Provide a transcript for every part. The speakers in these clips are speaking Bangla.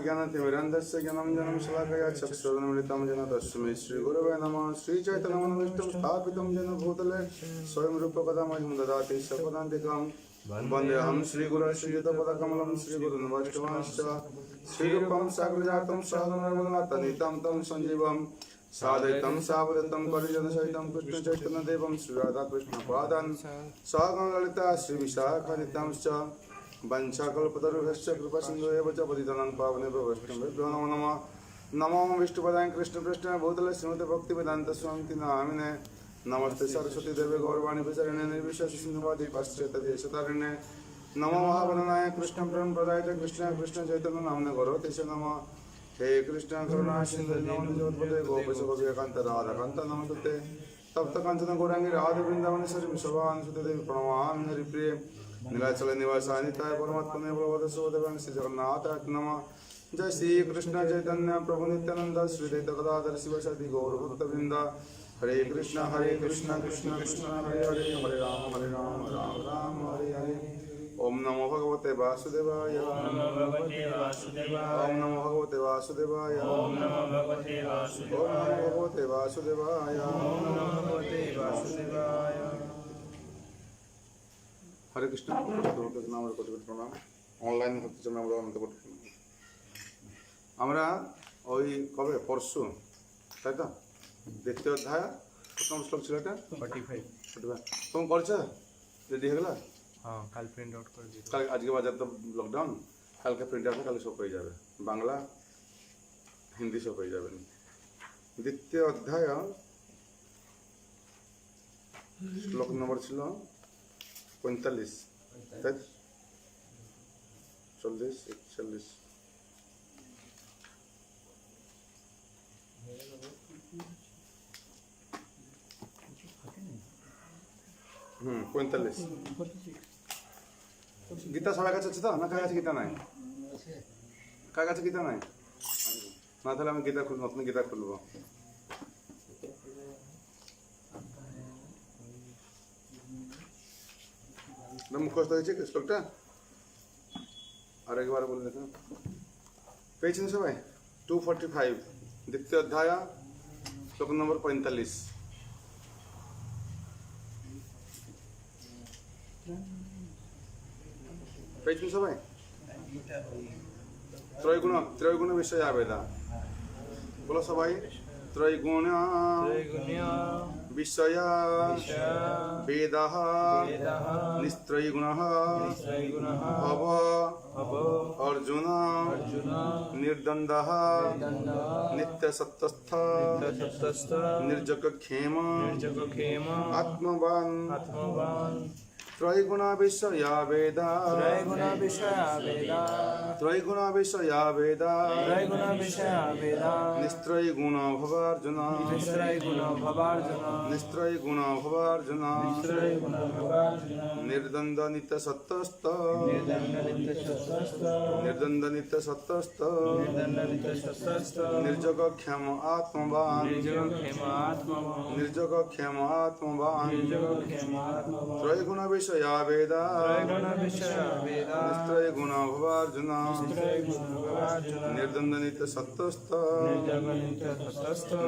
ज्ञानतिमिरन्धस्य ज्ञानञ्जनं शलाकया चक्षुरुन्मिलितं येन तस्मै श्रीगुरवे नमः। श्रीचैतन्यमनोभीष्टं स्थापितं येन भूतले स्वयं रूपकदा मह्यं ददाति सपदान्तिकं वन्देऽहं श्रीगुरुं श्रीयुतपदकमलं श्रीगुरुन् वैष्णवांश्च श्रीरूपं साग्रजातं साधनरघुनाथनितं तं सञ्जीवं सादयितं सावधतं परिजनसहितं कृष्णचैतन्यदेवं श्रीराधाकृष्णपादान् सागणललिता श्रीविशाखादित्यांश्च वंशाकल्पतरुभ्यश्च कृपासिन्धुभ्यश्च पतितानां पावनेभ्यो वैष्णवेभ्यो नमो नमः। नमो विष्णुपदाय कृष्णपृष्ठाय भूतले श्रीमते भक्तिवेदान्तस्वामिति नामिने नमस्ते सरस्वती देवे गौरवाणी विचारिणे निर्विशेषशून्यवादी पाश्चात्यदेशतारिणे नमो महावदनाय कृष्ण प्रेम प्रदाय कृष्ण कृष्ण चैतन्य नामने गौरवते च नमः। हे कृष्ण करुणा सिन्धु नमोऽनन्तपदे गोपेश गोपिकान्त राधाकान्त नमोस्तुते तप्त कांचन गौरांगी राधे वृंदावनेश्वरी विश्वभानुसुते देवी प्रणमामि हरिप्रिये नीलाचल निवासानिताय परमात्मने भगवते श्री जगन्नाथ नमः। जय श्री कृष्ण चैतन्य प्रभु नित्यानंद श्री द्वैत गदाधर शिवसदि गौरभक्तवृंद हरे कृष्ण कृष्ण कृष्ण हरे हरे हरे राम राम राम हरे हरे। ओम नमो भगवते वासुदेवाय ओम नमो भगवते वासुदेवाय ओम नमो भगवते वासुदेवाय। हरे कृष्ण नाम प्रणाम অনলাইন ভক্ত জন্য আমরা অনন্ত করতে আমরা ওই কবে পরশু তাই তো দ্বিতীয় অধ্যায় প্রথম শ্লোক ছিল এটা 45 तुम करछ रेडी हो गला हाँ कल प्रिंट आउट कर दी कल आज के बाद तो लॉकडाउन कल का प्रिंट आउट कल सब हो जाए बांग्ला हिंदी सब हो जाए द्वितीय अध्याय श्लोक नंबर छिल 45 40 41 45 গীতা সবার কাছে আছে তো না কার কাছে গীতা নাই কার কাছে গীতা নাই না তাহলে আমি গীতা খুলব নতুন গীতা খুলব না মুখস্থ হয়েছে শ্লোকটা আর একবার বলে দেখুন পেয়েছেন সবাই 245 দ্বিতীয় অধ্যায় শ্লোক নম্বর 45 পেয়েছেন সবাই ত্রৈগুণ বিষয় আবেদা বলো সবাই ত্রৈগুণ বিষয় বেদ নিস্ত্রৈগুণ ভব অর্জুন নির্দন্দ নিত্যসত্তস্থ নির্জগক্ষেম আত্মবান त्रैगुण विषया वेदा निस्त्रैगुण भवार्जुन निर्द्वन्द्व नित्यसत्त्वस्त निर्जगक्षेम आत्मवान् त्रैगुण विषया वेदा निस्त्रैगुण भवार्जुन निर्द्वन्द्व नित्यसत्त्वस्त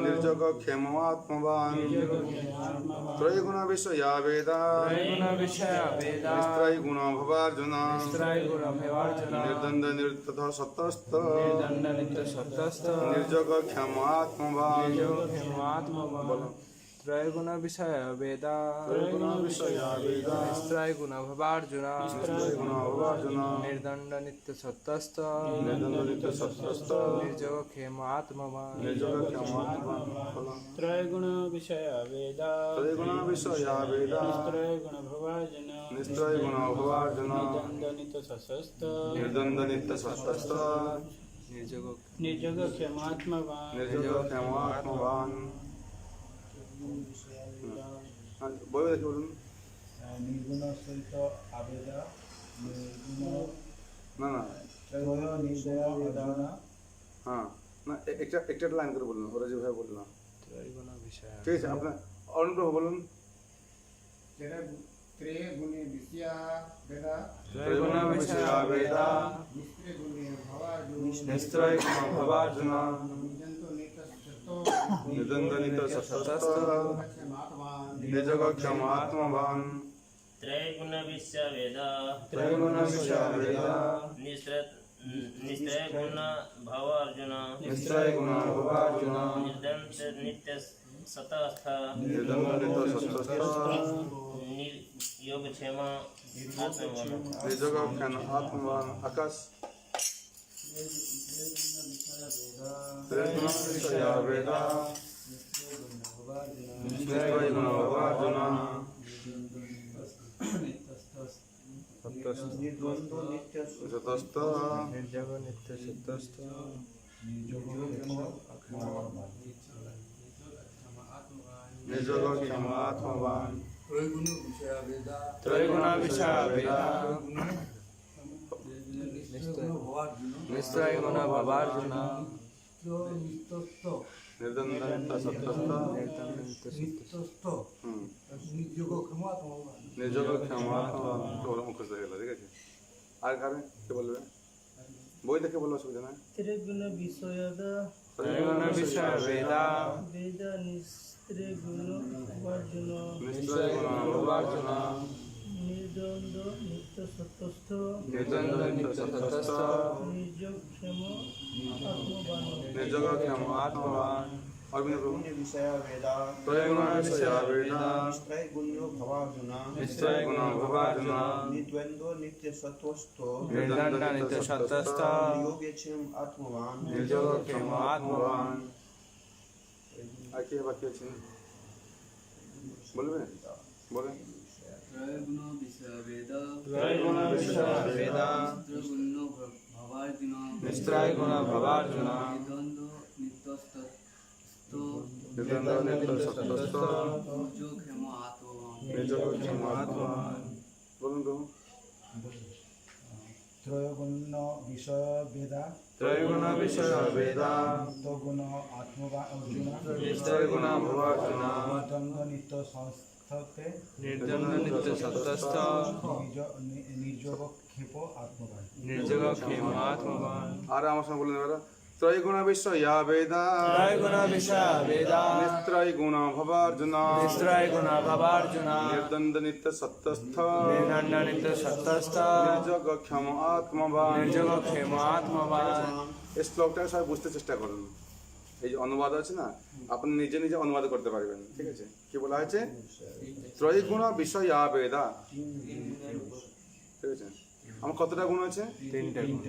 निर्जगक्षेम आत्मवान् त्रैगुण विषया वेदा निस्त्रैगुण भवार्जुन निर्द्वन्द्व नित्यसत्त्वस्त निर्जगक्षेम आत्मवान् त्रैगुण विषय वेदा निस्त्रैगुण भवार्जुन निर्दंड नित्य सत्तस्त निर्जगक्षेम आत्मवान् त्रैगुण विषय वेदा निस्त्रैगुण भवार्जुन निर्दंड नित्य सत्तस्त निर्जगक्षेम आत्मवान् বই দেখি বলুন নির্গুণ সহিত আবেদা নির্গুণ না না হ্যাঁ না একটা লাইন করে বলুন ওরা যেভাবে বললাম त्रैगुण विषय ঠিক আছে আপনার অরুণপ্রভু বলুন ত্রৈগুণে বিষয়া বেদা त्रैगुण विषय वेदा निस्त्रैगुण भवार्जुन निर्द्वन्द्व नित्यसत्त्वस्त निर्जगक्षेम आत्मवान् त्रैगुण विषय वेदा निस्त्रैगुण भवार्जुन निर्दंड नित्य सतस्थ निर्योगक्षेम आत्मवान् निर्जगक्षेम आत्मवान् आकाश त्रैगुण विषय वेदा निस्त्रैगुण भवार्जुन सतस्थ निर्जग नित्य सत्तस्त निर्जगक्षेम आत्मवान् त्रैगुण विषय वेदा निस्त्रैगुण भवार्जुन निर्द्वन्द्व नित्यसत्त्वस्त निर्जगक्षेम आत्मवान् মুখস্থ হয়ে গেল ঠিক আছে আর কারণ কে বলবে বই দেখে বলবো অসুবিধা নাই त्रैगुण विषय त्रैगुण विषय वेदा वेदा निस्त्रैगुण भवार्जुन निस्त्रैगुण भवार्जुन निर्द्वन्द्व नित्य सत्तस्थ निर्द्वन्द्व नित्य सत्तस्त निर्जगक्षेम आत्मवान् निर्जगक्षेम आत्मवान् অরবিন্দ প্রভু गुण विषय वेदा त्रयगुण विषया वेदा निश्चय गुण्यो भवार्जुन निश्चय गुण भवार्जुन निद्वन्द्व नित्य सत्वस्थो निर्दण्ड नित्य सत्तस्थ योगेक्षम आत्मवान निर्जोगक्षम आत्मवान। আর কি বাকি আছে বলবে বলেন। त्रयगुण विषय वेदा त्रयगुण विषय वेदा गुण भवार्जुन निस्त्रय गुण भवार्जुन द्वन्द्व नित्यस्तस्थो निर्द्वन्द्व नित्य सत्तस्थ जो क्षेम आत्मवान निर्जोगक्षम आत्मवान। বলুন প্রভু। ত্রয়োগুণ বিষয় বেদা त्रयगुण विषय वेदा নিত্যগুণ আত্মবা অর্জুন निस्त्रय गुण भवार्जुन দ্বন্দ্ব নিত্য সংস্থতে निर्दण्ड नित्य सत्तस्थ নির্যোগ ক্ষেপ আত্মবান। निर्जग क्षेम आत्मवान। আর আমার সঙ্গে বলুন এবার। ত্রয়গুণ বিশ্বয়া বেদা त्रयगुण विषय वेदा নিস্ত্রয় গুণ ভবার্জুন निस्त्रय गुण भवार्जुन निर्द्वন্দ্ব নিত্য সত্তস্থ निर्दण्ड नित्य सत्तस्थ নির্যোগক্ষম আত্মবান। निर्जग क्षेम आत्मवान। এই শ্লোকটাকে সবাই বুঝতে চেষ্টা করুন। এই যে অনুবাদ আছে না, আপনি নিজে নিজে অনুবাদ করতে পারবেন। ঠিক আছে, কি বলা হয়েছে? ত্রয়গুণ বিষয়া বেদা। ঠিক আছে, আমার কতটা গুণ আছে?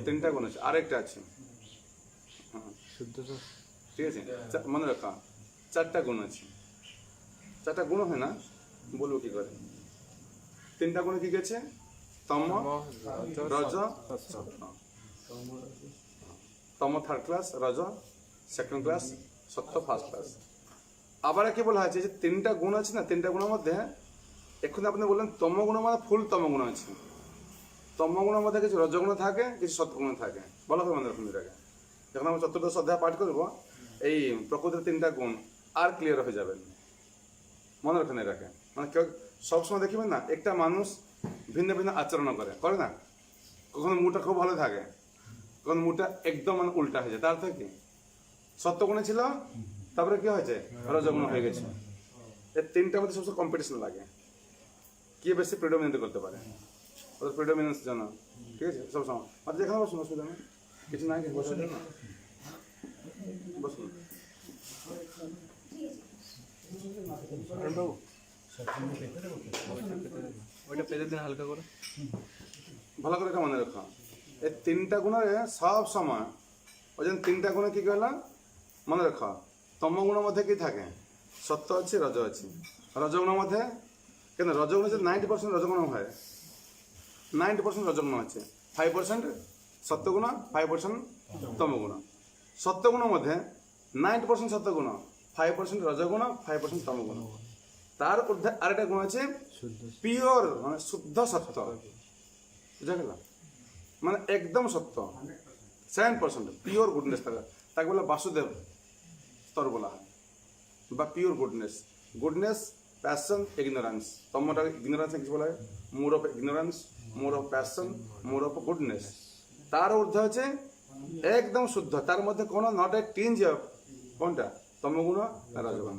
তিনটা গুণ আছে, আরেকটা আছে। হ্যাঁ, ঠিক আছে, মনে রাখা, চারটা গুণ আছে। চারটা গুণ হয় না, বলবো কি করে। তিনটা গুণে কি গেছে? তম, রজ, সত্য। তম থার্ড ক্লাস, রজ সেকেন্ড ক্লাস, সত্য ফার্স্ট ক্লাস। আবার কি বলা হয়েছে যে তিনটা গুণ আছে না, তিনটা গুণের মধ্যে এখন আপনি বললেন তম গুণ মানে ফুল তম গুণ আছে। তম গুণের মধ্যে কিছু রজগুণ থাকে, কিছু সত্যগুণ থাকে। ভালো করে মনে রাখুন এটাকে। যখন আমরা চতুর্দশ অধ্যায় পাঠ করবো, এই প্রকৃতির তিনটা গুণ আর ক্লিয়ার হয়ে যাবেন। মনে রাখেন এটাকে। মানে কেউ সবসময় দেখবেন না, একটা মানুষ ভিন্ন ভিন্ন আচরণ করে না? কখনো মুটা খুব ভালো থাকে, কখনো মুটা একদম মানে উল্টা হয়ে যায়। তার থেকে সত্যগুণে ছিল, তারপরে কি হয়েছে? রজগুণ হয়ে গেছে। এই তিনটার মধ্যে সবসময় কম্পিটিশন লাগে, কে বেশি প্রিডোমিনেন্ট করতে পারে। ওদের প্রিডোমিনেন্স জানা, ঠিক আছে? সবসময় আর যেখানে বসুন, অসুবিধা নেই, কিছু নাই, বসুন না, বসুন। ওইটা পেতে দিন হালকা করে। ভালো করে এটা মনে রাখো, এই তিনটা গুণের সব সময় ওই জন্য তিনটা গুণে কি করলাম মনে রাখো। তম গুণের মধ্যে কি থাকে? সত্য আছে, রজ আছে। রজগুণের মধ্যে কেন? রজগুণ হচ্ছে 90% রজগুণ হয়, 90% রজগুণ আছে, 5% সত্যগুণ, 5% তমগুণ। সত্যগুণের মধ্যে 90% সত্যগুণ, 5% রজগুণ, 5% তমগুণ। তার ঊর্ধ্বে আরেকটা গুণ আছে পিওর, মানে শুদ্ধ সত্য। বুঝা গেল? মানে একদম সত্য, 7% পিওর গুডনেস থাকে, তাকে বলে বাসুদেব স্তর বলা হয়, বা pure goodness. Goodness, passion, ignorance. তমটা ইগনোরেন্স কিছু বলা হয়, more of ignorance, more of passion, more of goodness. তার ঊর্ধ্বে হচ্ছে একদম শুদ্ধ, তার মধ্যে কোনো নট এ টিঞ্জ অফ কোনটা? তমগুণ না রজগুণ।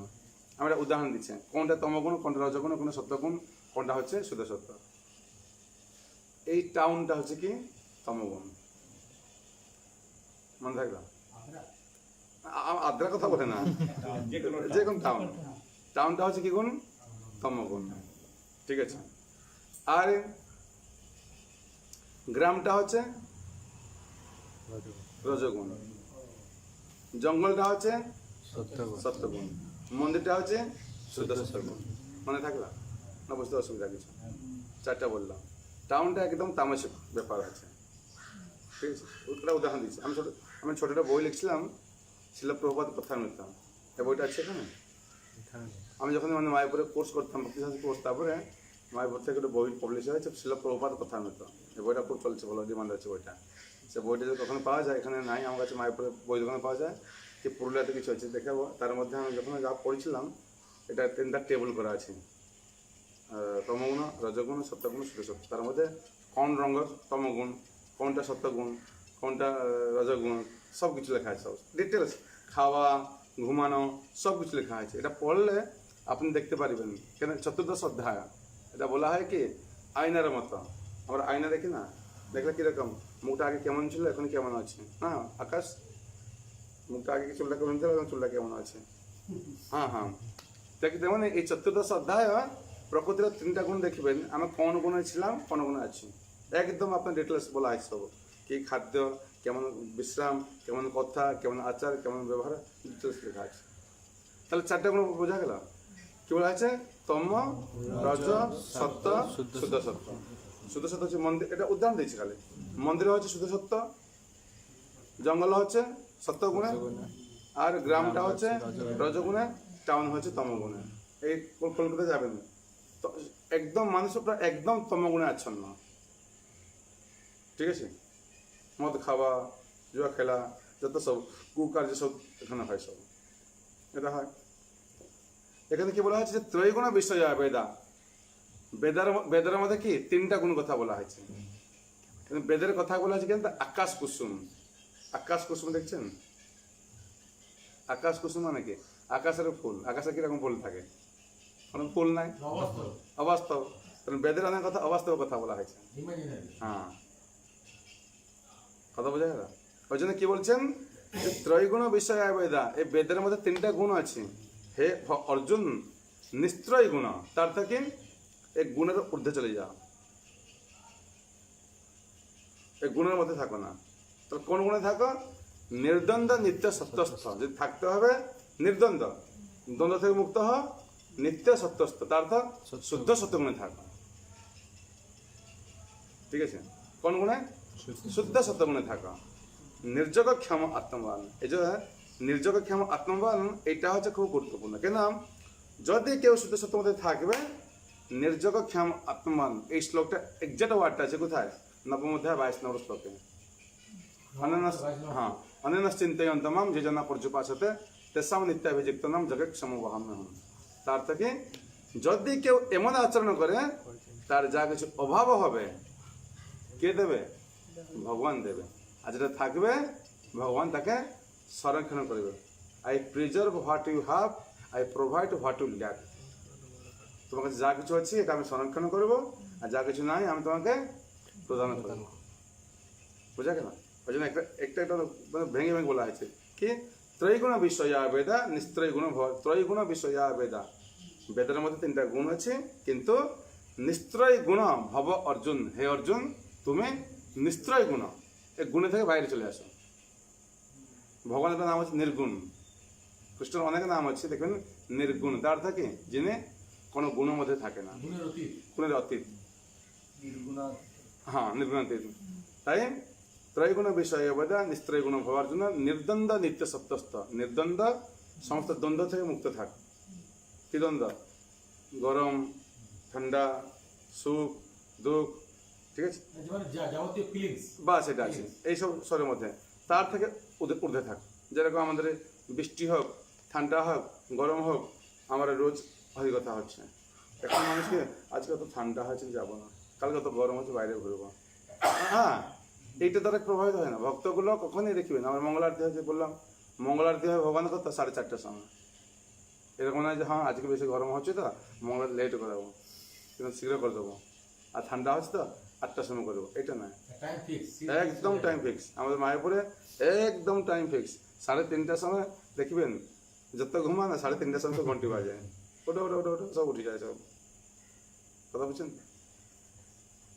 আমরা উদাহরণ দিচ্ছি, কোনটা তমগুণ, কোনটা রজগুণ, কোনটা সত্যগুণ, কোনটা হচ্ছে শুদ্ধ সত্য। এই টাউনটা হচ্ছে কি? তমগুণ। মনে থাকলো? আদ্রা কথা বলে না, যে কোন টাউন, টাউনটা হচ্ছে কি গুণ? তমগুণ। ঠিক আছে, আর গ্রামটা হচ্ছে রজগুণ, জঙ্গলটা হচ্ছে সত্যগুণ, মন্দিরটা হচ্ছে শুদ্ধ সত্যগুণ। মনে থাকলো না? বুঝতে অসুবিধা কিছু? চারটা বললাম। টাউনটা একদম তামাশিক ব্যাপার আছে। ঠিক আছে, ওটা উদাহরণ দিচ্ছি। আমি ছোটটা বই লিখছিলাম, শিল প্রভুপাদ কথামৃত। এই বইটা আছে এখানে। আমি যখন মানে মায়াপুরে কোর্স করতাম, ভক্তিশাস্ত্রী কোর্স, তারপরে মায়াপুর থেকে একটা বই পাবলিশ হয়েছে, শিল প্রভুপাদ কথামৃত। এই বইটা খুব চলছে, ভালো ডিমান্ড আছে বইটা। সে বইটা যদি কখনো পাওয়া যায়, এখানে নাই আমার কাছে, মায়াপুরে বই দোকানে পাওয়া যায়, কি পুরুলিয়াতে কিছু আছে দেখাবো। তার মধ্যে আমি যখন যা পড়েছিলাম, এটা তিনটা টেবিল করা আছে, তমগুণ, রজগুণ, সত্যগুণ, শুদ্ধ সত্য। তার মধ্যে কোন রঙের তমগুণ, কোনটা সত্যগুণ, কোনটা রজগুণ, সব কিছু লেখা আছে, সব ডিটেলস। খাওয়া, ঘুমানো, সব কিছু লেখা আছে। এটা পড়লে আপনি দেখতে পারবেন। কেন? চতুর্দশ অধ্যায়, এটা বলা হয় কি আয়নার মতো। আমরা আয়না দেখি না, দেখলে কিরকম মুখটা আগে কেমন ছিল, এখন কেমন আছে। হ্যাঁ আকাশ, মুখটা আগে কি চুলটা কেমন ছিল, এখন চুলটা কেমন আছে। হ্যাঁ হ্যাঁ তেমন এই চতুর্দশ অধ্যায় প্রকৃতির তিনটা গুণ দেখবেন আমি কোন গুণে ছিলাম কোন গুণে আছি একদম আপনার ডিটেলস বলা আছে সব কি খাদ্য কেমন বিশ্রাম কেমন কথা কেমন আচার কেমন ব্যবহার ডিটেলস লেখা আছে তাহলে চারটা গুণ বোঝা গেল কি বলা আছে তম রজ সত্য শুদ্ধ সত্য শুদ্ধ সত্য হচ্ছে মন্দির এটা উদাহরণ দিয়েছি খালি মন্দিরে হচ্ছে শুদ্ধ সত্য জঙ্গল হচ্ছে সত্য গুণে আর গ্রামটা হচ্ছে রজগুণে টাউন হচ্ছে তমগুণে এই কলকাতা যাবেন তো একদম মানুষ প্রায় একদম তমগুণে আচ্ছন্ন ঠিক আছে মদ খাওয়া জুয়া খেলা যত সব কুকার্য সব এখানে হয় সব এটা হয় এখানে কি বলা হয়েছে যে ত্রৈগুণ বিষয় বেদা বেদের মধ্যে কি তিনটা গুণ কথা বলা হয়েছে কিন্তু বেদের কথা বলা হয়েছে কিন্তু আকাশ কুসুম দেখছেন আকাশ কুসুম মানে কি আকাশের ফুল আকাশে কিরকম ফুল থাকে কোনো ফুল নাই অবাস্তব বেদের অনেক কথা অবাস্তব কথা বলা হয়েছে হ্যাঁ কথা বোঝা গেল ওই জন্য কি বলছেন যে ত্রৈগুণ বিষয় বেদা এই বেদের মধ্যে তিনটা গুণ আছে হে অর্জুন নিস্ত্রয় গুণ তার থেকে এই গুণের ঊর্ধ্বে চলে যাও এই গুণের মধ্যে থাকো না তাহলে কোন গুণে থাকো নির্দ্বন্দ্ব নিত্য সত্যস্থ যদি থাকতে হবে নির্দ্বন্দ্ব দ্বন্দ্ব থেকে মুক্ত হ নিত্য সত্যস্থ তার অর্থ শুদ্ধ সত্য গুণে থাকো ঠিক আছে কোন গুণে শুদ্ধ সত্য গুণে থাকো নির্যোগ ক্ষম আত্মবান এই যে নির্যোগ ক্ষম আত্মবান এটা হচ্ছে খুব গুরুত্বপূর্ণ কেন যদি কেউ শুদ্ধ সত্য মধ্যে থাকবে নির্যোগ ক্ষম আত্মবান এই শ্লোকটা এক্সাক্ট ওয়ার্ডটা আছে কোথায় নবম অধ্যায় 22 নম্বর শ্লোকে হ্যাঁ অনন্যাস চিন্তয়ন্তমাম যে জনা পর্যুপাসতে তেসাম নিত্যাভিযুক্তনাম জগৎ সমবহাম্যহম তার থেকে যদি কেউ এমন আচরণ করে তার যা কিছু অভাব হবে কে দেবে ভগবান দেবে আর যেটা থাকবে ভগবান তাকে সংরক্ষণ করবে I preserve what you have I provide what you lack তোমার কাছে যা কিছু আছে এটা আমি সংরক্ষণ করবো আর যা কিছু নাই আমি তোমাকে প্রদান করবো বোঝা গেল ওই জন্য একটা একটা ভেঙে ভেঙে বলা হয়েছে কি ত্রৈগুণ বিষয়া বেদা নিস্ত্রয় গুণ ত্রৈগুণ বিষয়া বেদা বেদের মধ্যে তিনটা গুণ আছে কিন্তু নিস্ত্রয় গুণ ভব অর্জুন হে অর্জুন তুমি নিস্ত্রয় গুণ এই গুণে থেকে বাইরে চলে আসো ভগবানের নাম হচ্ছে নির্গুণ কৃষ্ণের অনেক নাম আছে দেখবেন নির্গুণ তার থাকে যিনি কোনো গুণের মধ্যে থাকে না গুণের অতীত হ্যাঁ নির্গুণাতীত তাই ত্রৈগুণ বিষয় বেদা নিস্ত্রয় গুণ ভবার জন্য নির্দ্বন্দ্ব নিত্য সত্যস্থ নির্দ্বন্দ্ব সমস্ত দ্বন্দ্ব থেকে মুক্ত থাক কি দ্বন্দ্ব গরম ঠান্ডা সুখ দুঃখ ঠিক আছে বা সেটা আছে এইসব স্বরের মধ্যে তার থেকে ঊর্ধ্বে থাক যেরকম আমাদের বৃষ্টি হোক ঠান্ডা হোক গরম হোক আমার রোজ অভিজ্ঞতা হচ্ছে এখন মানুষকে আজকে তো ঠান্ডা হয়েছে যাবো না কালকে তো গরম হচ্ছে বাইরে ঘুরবো হ্যাঁ এইটা দ্বারা প্রভাবিত হয় না ভক্তগুলো কখনই দেখবেন আমার মঙ্গল আরতি হয়েছে বললাম মঙ্গল আরতি হয় ভগবান করতো 4:30টার সময় এরকম নয় যে হ্যাঁ আজকে বেশি গরম হচ্ছে তো মঙ্গল লেট করে দেবো কিন্তু শীঘ্র করে দেবো আর ঠান্ডা হচ্ছে তো 8টার সময় করবো এটা নয় একদম টাইম ফিক্স আমাদের মায়াপুরে একদম টাইম ফিক্স 3:30টার সময় দেখবেন যত ঘুমা না 3:30টার সময় তো ঘন্টি বাজে ওটা ওটা ওটা ওটা সব উঠে যায় সব কথা বুঝছেন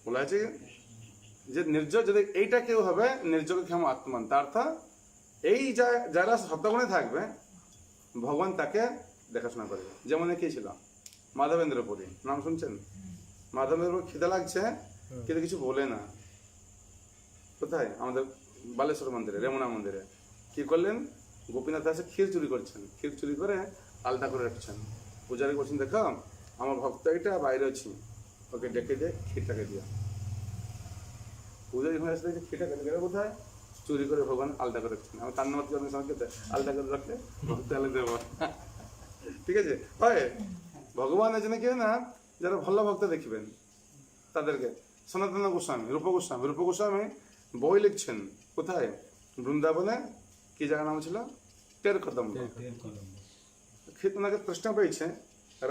বলা আছে যে নির্যোগ যদি এইটা কেউ হবে নির্যোগ ক্ষম আত্মান তার অর্থ এই যারা শব্দগুণে থাকবে ভগবান তাকে দেখাশোনা করবে যেমন কি ছিল মাধবেন্দ্র পুরী নাম শুনছেন মাধবেন্দ্র খিদে লাগছে কিন্তু কিছু বলে না কোথায় আমাদের বালেশ্বর মন্দিরে রেমুনা মন্দিরে কি করলেন গোপীনাথ দাসে ক্ষীর চুরি করছেন ক্ষীর চুরি করে আলতা করে রাখছেন পূজারি বলছেন দেখো আমার ভক্ত এটা বাইরে আছি ওকে ডেকে দিয়ে ক্ষীরটাকে দিয়া পূজারি হয়ে আসলে ক্ষীরটা কেটে গেলে কোথায় চুরি করে ভগবান আলতা করে রাখছেন আমার কান্নামাতি অনেক সময় খেতে আলতা করে রাখলে তাহলে দেবো ঠিক আছে হয় ভগবানের জন্য কেউ না যারা ভালো ভক্ত দেখবেন তাদেরকে সনাতন গোস্বামী রূপ গোস্বামী বই লিখছেন কোথায় বৃন্দাবনে কি জায়গার নাম ছিল টের কদম ওনাকে প্রশ্ন পেয়েছে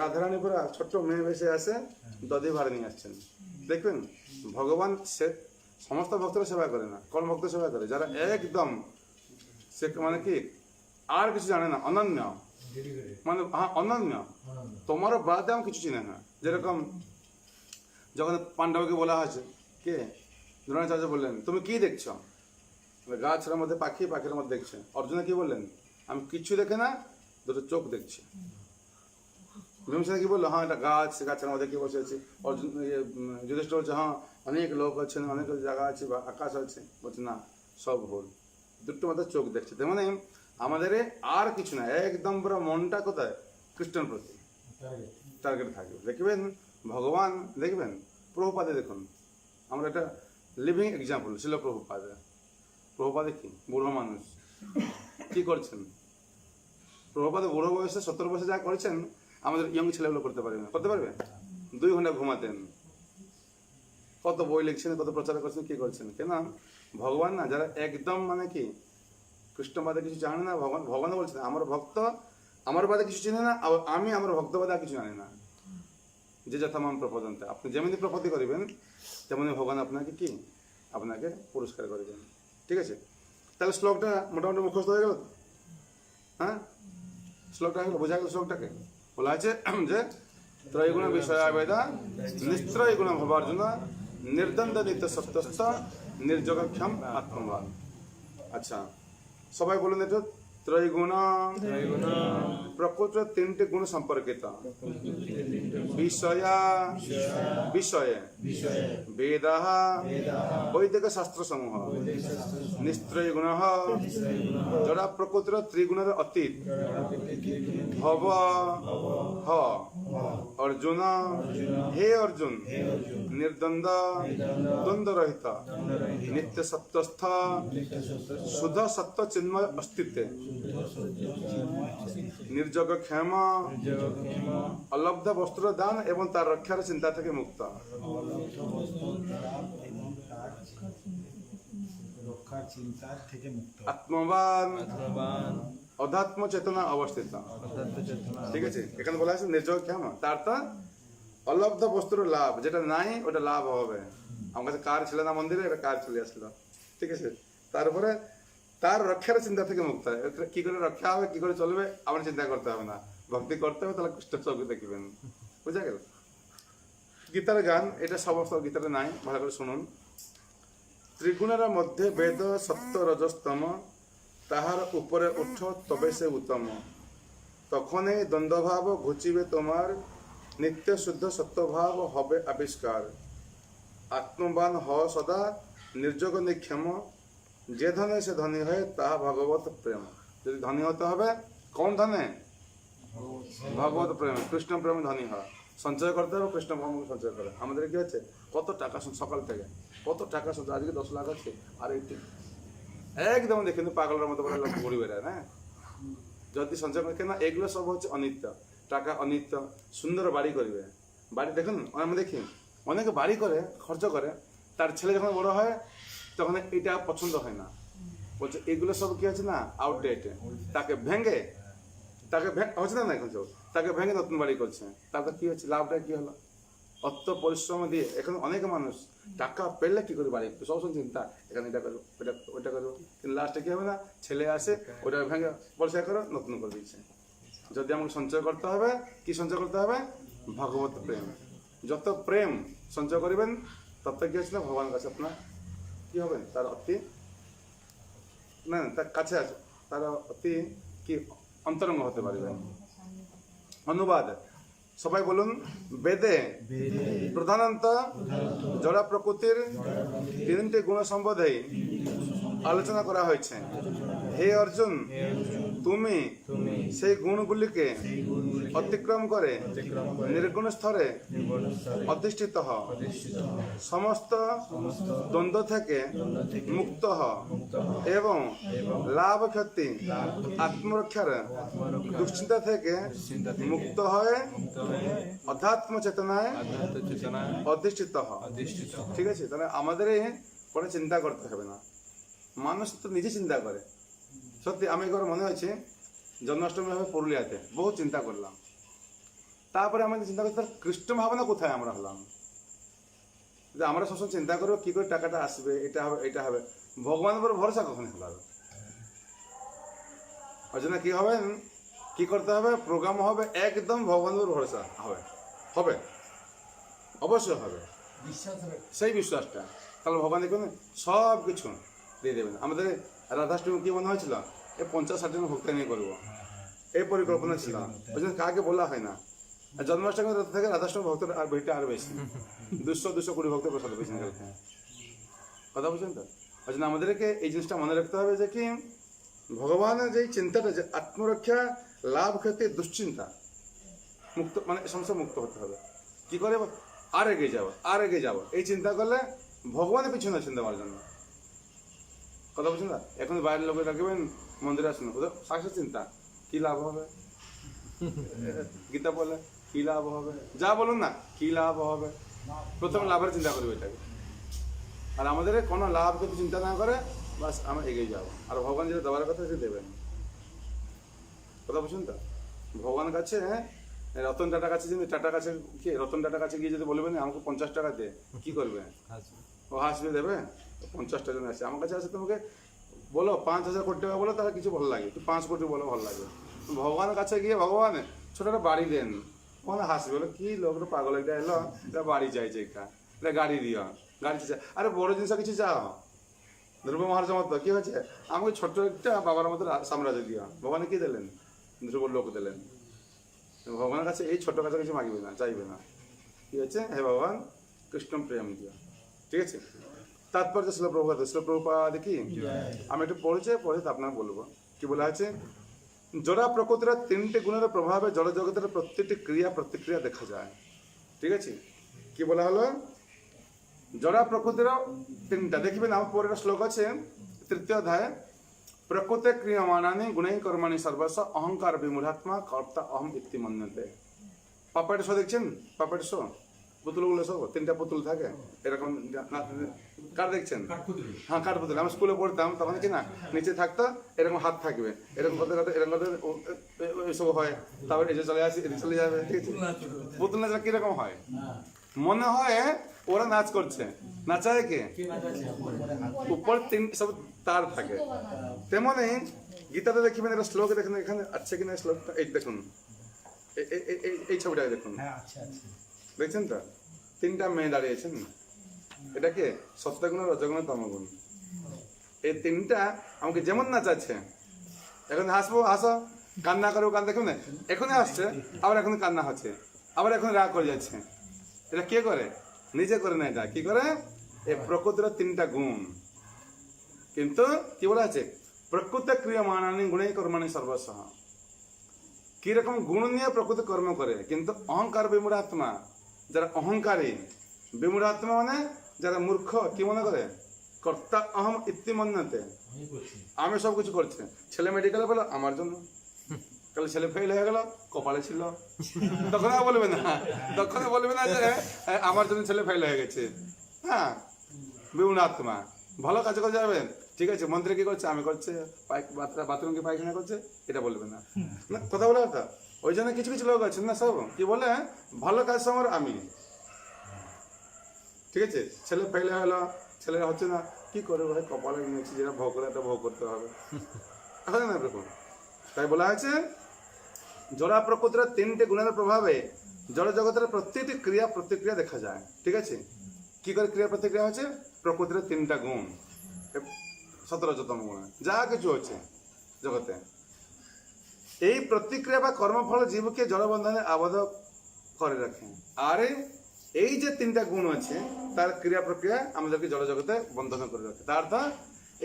রাধারানী পুরা ছোট্ট মেয়ে ভেসে আসে দধি ভাড়ে নিয়ে আসছেন দেখবেন ভগবান সে সমস্ত ভক্তরা সেবা করে না কোন ভক্ত সেবা করে যারা একদম সে মানে কি আর কিছু জানে না অনন্য মানে হ্যাঁ অনন্য, তোমারও বাদে আমি কিছু চিনে না। যেরকম যখন পাণ্ডবকে বলা হয়েছে, কে দ্রোণাচার্য বললেন তুমি কি দেখছো, গাছের মধ্যে পাখি, পাখির মধ্যে দেখছে। অর্জুনা কি বললেন, আমি কিচ্ছু দেখে না, দুটো চোখ দেখছি। ভীমসেন কি বললো, হ্যাঁ এটা গাছ, গাছের মধ্যে কি বসে আছে। অর্জুন যুধিষ্ঠির বলছে হ্যাঁ অনেক লোক আছেন, অনেক জায়গা আছে বা আকাশ আছে। বলছে না, সব ভুল, দুটো মধ্যে চোখ দেখছে। তার মানে আমাদের আর কিছু না, একদম পুরো মনটা কোথায়, কৃষ্ণের প্রতি টার্গেট থাকবে। দেখবেন ভগবান, দেখবেন প্রভুপাদে দেখুন, আমরা একটা লিভিং এক্সাম্পল ছিল প্রভুপাদে। প্রভুপাদে কি বুড়ো মানুষ, কি করছেন প্রভুপাদে? বুড়ো বয়সে 70 বয়সে যা করেছেন আমাদের ইয়ং ছেলেগুলো করতে পারবে না। করতে পারবে? 2 ঘন্টা ঘুমাতেন, কত বই লিখছেন, কত প্রচার করছেন, কি করছেন। কেন? ভগবান না, যারা একদম মানে কি কৃষ্ণবাদে কিছু জানে না, ভগবান বলছেন আমার ভক্ত আমার বাদে কিছু চিনে না, আমি আমার ভক্তবাদে আর কিছু জানি না। যে যথামাম প্রপদন্তে, আপনি যেমনি প্রপত্তি করিবেন তেমনি ভগবান আপনাকে কি আপনাকে পুরস্কার করবেন। ঠিক আছে, তাহলে শ্লোকটা মোটামুটি মুখস্থ হয়ে গেল। হ্যাঁ, শ্লোকটা হয়ে গেল, বোঝা গেল শ্লোকটাকে। বলা আছে যে ত্রৈগুণ বিষয়া বেদা নিস্ত্রৈগুণ ভবার্জুন নির্দ্বন্দ্ব নিত্য সত্যস্থ নির্যোগক্ষম আত্মবান। আচ্ছা, সবাই বলুন একটু, ত্রৈগুণ প্রকৃতির 3টি গুণ সম্পর্কিত, বিষয়া বিষয়ে বেদা বৈদিক শাস্ত্র সমূহ, নিস্ত্রয় গুণ যারা প্রকৃতির 3 গুণের অতীত, ভব হ অর্জুন, হে অর্জুন নির্দ্বন্দ্ব দ্বন্দ্বরহিত নিত্য সত্যস্থ শুদ্ধ সত্য চিন্ময় অস্তিত্বে নির্যোগ ক্ষেম অলব্ধ বস্তুর দান এবং তার রক্ষার চিন্তা থেকে মুক্ত। রক্ষার চিন্তার থেকে মুক্ত, আত্মবান অধ্যাত্ম চেতনা অবস্থিত। ঠিক আছে, এখানে বলা আছে নির্যোগ ক্ষেম, তার তো অলব্ধ বস্তুর লাভ, যেটা নাই ওটা লাভ হবে। আমার কাছে কার ছিল না মন্দিরে, এটা কার চলে আসলো। ঠিক আছে, তারপরে তার রক্ষার চিন্তা থেকে মুক্ত। কি করে রক্ষা হবে, কি করে চলবে, আমার চিন্তা করতে হবে না, ভক্তি করতে হবে, তাহলে কৃষ্ণ চোখে দেখবেন। বুঝা গেল? গীতার গান, এটা সমস্ত গীতারে নাই, ভালো করে শুনুন। ত্রিগুণের মধ্যে বেদ সত্য রজস্তম, তাহার উপরে উঠ তবে সে উত্তম। তখনই দ্বন্দ্বভাব ঘুচিবে তোমার, নিত্য শুদ্ধ সত্যভাব হবে আবিষ্কার। আত্মবান হ সদা নির্যোগ নিক্ষেম, যে ধনে সে ধনী হয় তাহা ভগবত প্রেম। যদি ধনী হতে হবে, কোন ধনে? ভগবত প্রেম, কৃষ্ণ প্রেমে ধনী হয়। সঞ্চয় করতে হবে, কৃষ্ণ প্রেম সঞ্চয় করে। আমাদের কি হচ্ছে, কত টাকা সকাল থেকে কত টাকা সঞ্চয়, আজকে 10 লাখ আছে, আর এইটি একদম দেখেন পাগলের মতো করে লোক ঘুরে বেড়ায় না। যদি সঞ্চয় করে, কেন এগুলো সব হচ্ছে অনিত্য। টাকা অনিত্য। সুন্দর বাড়ি করবে, বাড়ি দেখুন আমরা দেখি অনেকে বাড়ি করে খরচ করে, তার ছেলে যখন বড় হয় তখন এটা পছন্দ হয় না, বলছে এগুলো সব কি আছে না আউটডেট, তাকে ভেঙে হচ্ছে না এখন সব, তাকে ভেঙে নতুন বাড়ি করছে। তারপর কি হচ্ছে, লাভটা কি হলো? অত পরিশ্রম দিয়ে এখন অনেক মানুষ টাকা পেলে কি করে বাড়ি, সবসময় চিন্তা এখানে এটা করবো, ওটা করবো, কিন্তু লাস্টে কি হবে না, ছেলে আসে ওটা ভেঙে পরিষ্কার করে নতুন করে দিচ্ছে। যদি আমাকে সঞ্চয় করতে হবে, কি সঞ্চয় করতে হবে? ভগবত প্রেম। যত প্রেম সঞ্চয় করবেন তত কি হচ্ছে না, ভগবানের কাছে আপনার কি হবে, তার অতি না তার কাছে আছে, তার অতি কি অন্তরঙ্গ হতে পারবেন। অনুবাদ সবাই বলুন, বেদে প্রধানত জড়া প্রকৃতির 3টি গুণ সম্বন্ধে আলোচনা করা হয়েছে। হে অর্জুন, তুমি সেই গুণগুলিকে অতিক্রম করে নির্গুণ স্তরে অধিষ্ঠিত হও, সমস্ত দ্বন্দ্ব থেকে মুক্ত হও এবং লাভ ক্ষতি আত্মরক্ষার দুশ্চিন্তা থেকে মুক্ত হয়ে অধ্যাত্ম চেতনায় অধিষ্ঠিত হও। ঠিক আছে, তাহলে আমাদের কোনো চিন্তা করতে হবে না, মানুষ তো নিজে চিন্তা করে। সত্যি আমি একবার মনে হয়েছে জন্মাষ্টমী হবে পুরুলিয়াতে, বহু চিন্তা করলাম। তারপরে আমাদের চিন্তা করতে কৃষ্ণ ভাবনা কোথায় আমরা হলাম, যে আমরা সবসময় চিন্তা করবো কি করে টাকাটা আসবে, এটা হবে এটা হবে, ভগবানের উপর ভরসা কখন হলো? ওই জন্য কি হবে, কি করতে হবে? প্রোগ্রাম হবে একদম ভগবানের ভরসা হবে, হবে, অবশ্যই হবে, সেই বিশ্বাসটা। তাহলে ভগবান দেখবেন সব কিছু দিয়ে দেবেন। আমাদের রাধাষ্টমী কি মনে হয়েছিল? 50-60 জন ভক্ত নিয়ে করবো, এই পরিকল্পনা ছিল। ওই জন্য কাকে বলা হয় না। আর জন্মাষ্টমী থেকে রাধাষ্টমী ভক্তের আর ভিড়টা আরো বেশি, 200-220 ভক্ত প্রসাদ পেয়েছেন। কথা বুঝছেন তো? ওই জন্য আমাদেরকে এই জিনিসটা মনে রাখতে হবে যে কি ভগবানের যে চিন্তাটা, যে আত্মরক্ষা, লাভ, ক্ষতি, দুশ্চিন্তা মুক্ত, মানে সমস্যা মুক্ত হতে হবে। কি করে? আর এগিয়ে যাবো, আর এগিয়ে যাবো, এই চিন্তা করলে ভগবানের পিছনে আছেন দেওয়ার জন্য। কথা বলছেন না? এখন বাইরের লোকের রাখবেন মন্দিরে আসুন, ওদের সাক্ষাৎ চিন্তা কি লাভ হবে? গীতা বলে কি লাভ হবে? যা বলুন না, কি লাভ হবে? প্রথমে লাভের চিন্তা করবে এটাকে। আর আমাদের কোনো লাভ যদি চিন্তা না করে, বাস আমরা এগিয়ে যাবো। আর ভগবান যেটা দেওয়ার কথা সেটা দেবেন। কথা বুঝুন তো? ভগবানের কাছে রতন টাটার কাছে, যদি টাটার কাছে কি রতন টাটার কাছে গিয়ে যদি বলবেন আমাকে 50 টাকা দে, কি করবে? ও হাসবে, দেবে? 50টা জন আছে আমার কাছে, আছে তোমাকে বলো 5,000 কোটি টাকা বলো, তাহলে কিছু ভালো লাগে, তুই 5 কোটি বলো, ভালো লাগে। ভগবানের কাছে গিয়ে ভগবান ছোট একটা বাড়ি দেন, ওখানে হাসবে, বলো কি লোকটা পাগল, এটা এলো, এটা বাড়ি চাইছে, এটা গাড়ি দিও, গাড়ি চাই। আরে বড় জিনিস কিছু চাও, ধ্রুব মহারাজের মতো কি হয়েছে, আমাকে ছোট্ট একটা বাবার মতো সাম্রাজ্য দিও। ভগবানে কি দিলেন? ধ্রুব লোক দিলেন। ভগবানের কাছে এই ছোট্ট কাছে কিছু মাগবে না, চাইবে না। কি হচ্ছে? হে ভগবান কৃষ্ণ প্রেম দিও। ঠিক আছে? তাৎপর্য শিল প্রভুপাদ কি আমি একটু পড়েছি আপনার বলবো। কি বলা আছে? জড়া প্রকৃতির 3টে গুণের প্রভাবে জড় জগতের প্রত্যেকটি ক্রিয়া প্রতিক্রিয়া দেখা যায়। ঠিক আছে? কি বলা হলো? জড়া প্রকৃতির 3টা দেখবেন, আমার পরের শ্লোক আছে 3য় অধ্যায়। প্রকৃতি ক্রিয়মাণানি গুণৈ কর্মাণি সর্বস্ব অহংকার বিমূঢ়াত্মা কর্তা অহম ইতি মন্যতে। পাপেট শো দেখছেন? পাপেট শো পুতুলগুলো সব 3টা পুতুল থাকে এরকম, কার দেখছেন? হ্যাঁ, কাঠপুতুল। আমি স্কুলে পড়তাম তখন কি না, নিচে থাকতো এরকম হাত থাকবে, এরকম করতে করতে এরকম করতে এইসব হয়। তারপর এই যে চলে আসি, এদিকে চলে যাবে। ঠিক আছে? পুতুল নাচটা কিরকম হয়? মনে হয় ওরা নাচ করছে, নাচায় কে? উপর 3 সব তার থাকে। তেমনি গীতাতে দেখবেন একটা শ্লোক, দেখেন এখানে আছে কিনা শ্লোকটা, এই দেখুন, এই ছবিটা দেখুন, দেখছেন তো? 3টা মেয়ে দাঁড়িয়েছেন, এটা কে? সত্যগুণ, রজগুণ, তমগুণ। এই 3টা আমাকে যেমন নাচাচ্ছে, এখন হাসবো হাসো, কান্না করবো কান, দেখুন না এখনই হাসছে, আবার এখন কান্না হচ্ছে, আবার এখন রাগ করে যাচ্ছে। এটা কে করে? নিজে করে না। এটা কি করে? এই প্রকৃতির 3টা গুণ। কিন্তু কি বলা আছে? প্রকৃতি ক্রিয়মাণানি গুণৈ কর্মাণি সর্বস্ব। কিরকম গুণ নিয়ে প্রকৃতি কর্ম করে, কিন্তু অহংকার বিমূঢ়াত্মা, যারা অহংকারী, বিমূঢ়াত্মা মানে যারা মূর্খ, কি মনে করে? কর্তা অহম ইতি মন্যতে, আমি সব কিছু করছি। ছেলে মেডিকেলে বলো আমার জন্য, কাল ছেলে ফেল হয়ে গেল, কপালে ছিল, তখন বলবে না, তখন বলবে না যে আমার জন্য ছেলে ফেল হয়ে গেছে। হ্যাঁ, বিমূঢ়াত্মা। ভালো কাজ করে যাবেন, ঠিক আছে, মন্ত্রী কি করছে? আমি করছে, বাথরুম কি পায়খানা করছে, এটা বলবে না। কথা বলে কথা। ওই জন্য কিছু কিছু লোক আছেন না, সব কি বলে, ভালো কাজ সময় আমি, ঠিক আছে, ছেলে ফেল হয়ে গেল, ছেলেরা হচ্ছে না, কি করবে ভাই, কপালে নিয়েছি, যেটা ভোগ করে ভোগ করতে হবে। হয় না এরকম? তাই বলা হয়েছে জড়া প্রকৃতির 3টে গুণের প্রভাবে জড় জগতের প্রত্যেকটি ক্রিয়া প্রতিক্রিয়া দেখা যায়। ঠিক আছে? কি করে ক্রিয়া প্রতিক্রিয়া হচ্ছে? প্রকৃতির 3টা গুণ, 17তম গুণ, যা কিছু হচ্ছে জগতে, এই প্রতিক্রিয়া বা কর্মফল জীবকে জড়বন্ধনে আবদ্ধ করে রাখে। আর এই যে 3টা গুণ আছে, তার ক্রিয়া প্রক্রিয়া আমাদেরকে জড় জগতে বন্ধন করে রাখে। তার অর্থ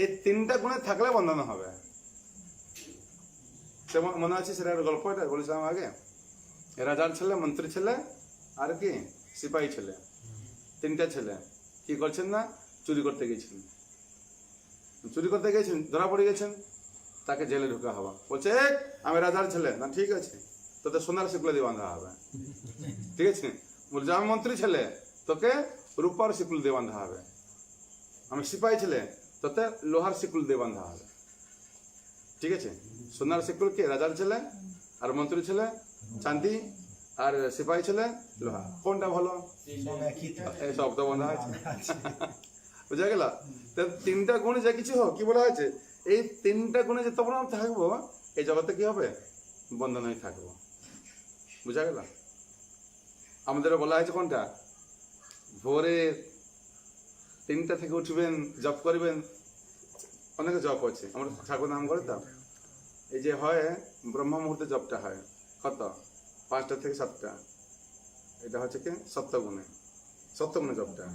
এই 3টা গুণে থাকলে বন্ধন হবে। মনে আছে সেটা গল্প, এটা বলেছিলাম আগে। রাজার ছেলে, মন্ত্রী ছেলে, আর কি সিপাহী ছেলে, 3টা ছেলে কি করছেন না, চুরি করতে গেছেন। চুরি করতে গেছেন, ধরা পড়ে গেছেন, তাকে জেলে ঢুকা হওয়া। বলছে আমি রাজার ছেলে, না ঠিক আছে, তোকে সোনার শিকল দিয়ে বাঁধা হবে। ঠিক আছে? বলছে আমি মন্ত্রী ছেলে, তোকে রূপার শিকল দিয়ে বাঁধা হবে। আমি সিপাহী ছেলে, তোতে লোহার শিকল দিয়ে বাঁধা হবে। ঠিক আছে? সোনার শিকল কে? রাজার ছেলে, আর মন্ত্রী ছেলে চাঁদি, আর সিপাহী ছেলে লোহা। কোনটা ভালো? এই সব তো বন্ধা আছে। বুঝা গেল? 3টা গুণে যা কিছু হোক, কি বলা হয়েছে, এই 3টা গুণে যে তখন থাকবো, এই জগতে কি হবে? বন্ধন হয়ে থাকবো। বুঝা গেল? আমাদের বলা হয়েছে কোনটা, ভোরে 3টা থেকে উঠবেন, জপ করবেন। অনেকে জপ আছে, আমরা ঠাকুর নাম করে তো এই যে হয় ব্রহ্ম মুহূর্তে জপটা হয় কত, 5টা থেকে 7টা, এটা হচ্ছে কি সত্যগুণে জপটা।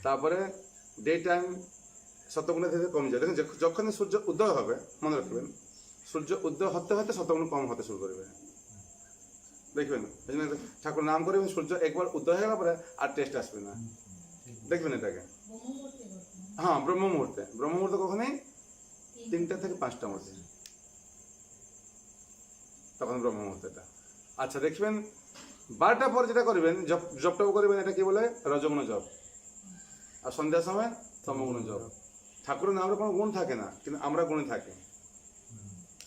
তারপরে ডে টাইম সত্যগুণে থেকে কমে যায়। দেখুন যখন সূর্য উদয় হবে, মনে রাখবেন, সূর্য উদয় হতে হতে সত্যগুণ কম হতে শুরু করবে। দেখবেন ঠাকুর নাম করবেন, সূর্য একবার উদয় হয়ে গেল পরে আর টেস্ট আসবে না। দেখবেন এটাকে, হ্যাঁ ব্রহ্ম মুহূর্তে কখনই 3টা থেকে 5টার মধ্যে, তখন ব্রহ্ম মুহূর্তটা। আচ্ছা দেখবেন 12টার পর যেটা করবেন, জপটাও করবেন, এটা কি বলে রজগুণ জপ। আর সন্ধ্যার সময় তমগুণ জপ। ঠাকুরের নামের কোনো গুণ থাকে না, কিন্তু আমরা গুণে থাকি।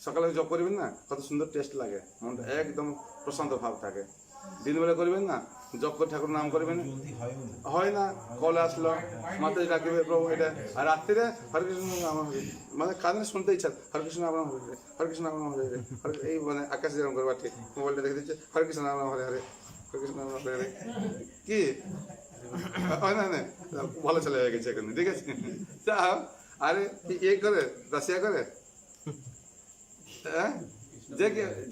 সকালে জপ করবেন না, কত সুন্দর টেস্ট লাগে, মনটা একদম প্রশান্ত ভাব থাকে। দিনবেলা করবেন না, জপ করে ঠাকুর নাম করবেন, জলদি হয়ও না। হয় না, কল আসলো, মাথায় ডাকবে প্রভু এটা। আর রাত্রিরে হরে কৃষ্ণ নাম হরে, মানে কানে শুনতে ইচ্ছা, হরে কৃষ্ণ নাম হরে, হরে কৃষ্ণ নাম হরে, এই মানে আকাশ যেরকম করবা ঠিক, মোবাইলটা দেখে দিচ্ছে হরে কৃষ্ণ নাম হরে হরে, হরে কৃষ্ণ নাম হরে হরে। কি হয় না, ভালো ছেলে হয়ে গেছে এখন, ঠিক আছে। যাও, আরে ইয়ে করে রাশিয়া করে, হ্যাঁ,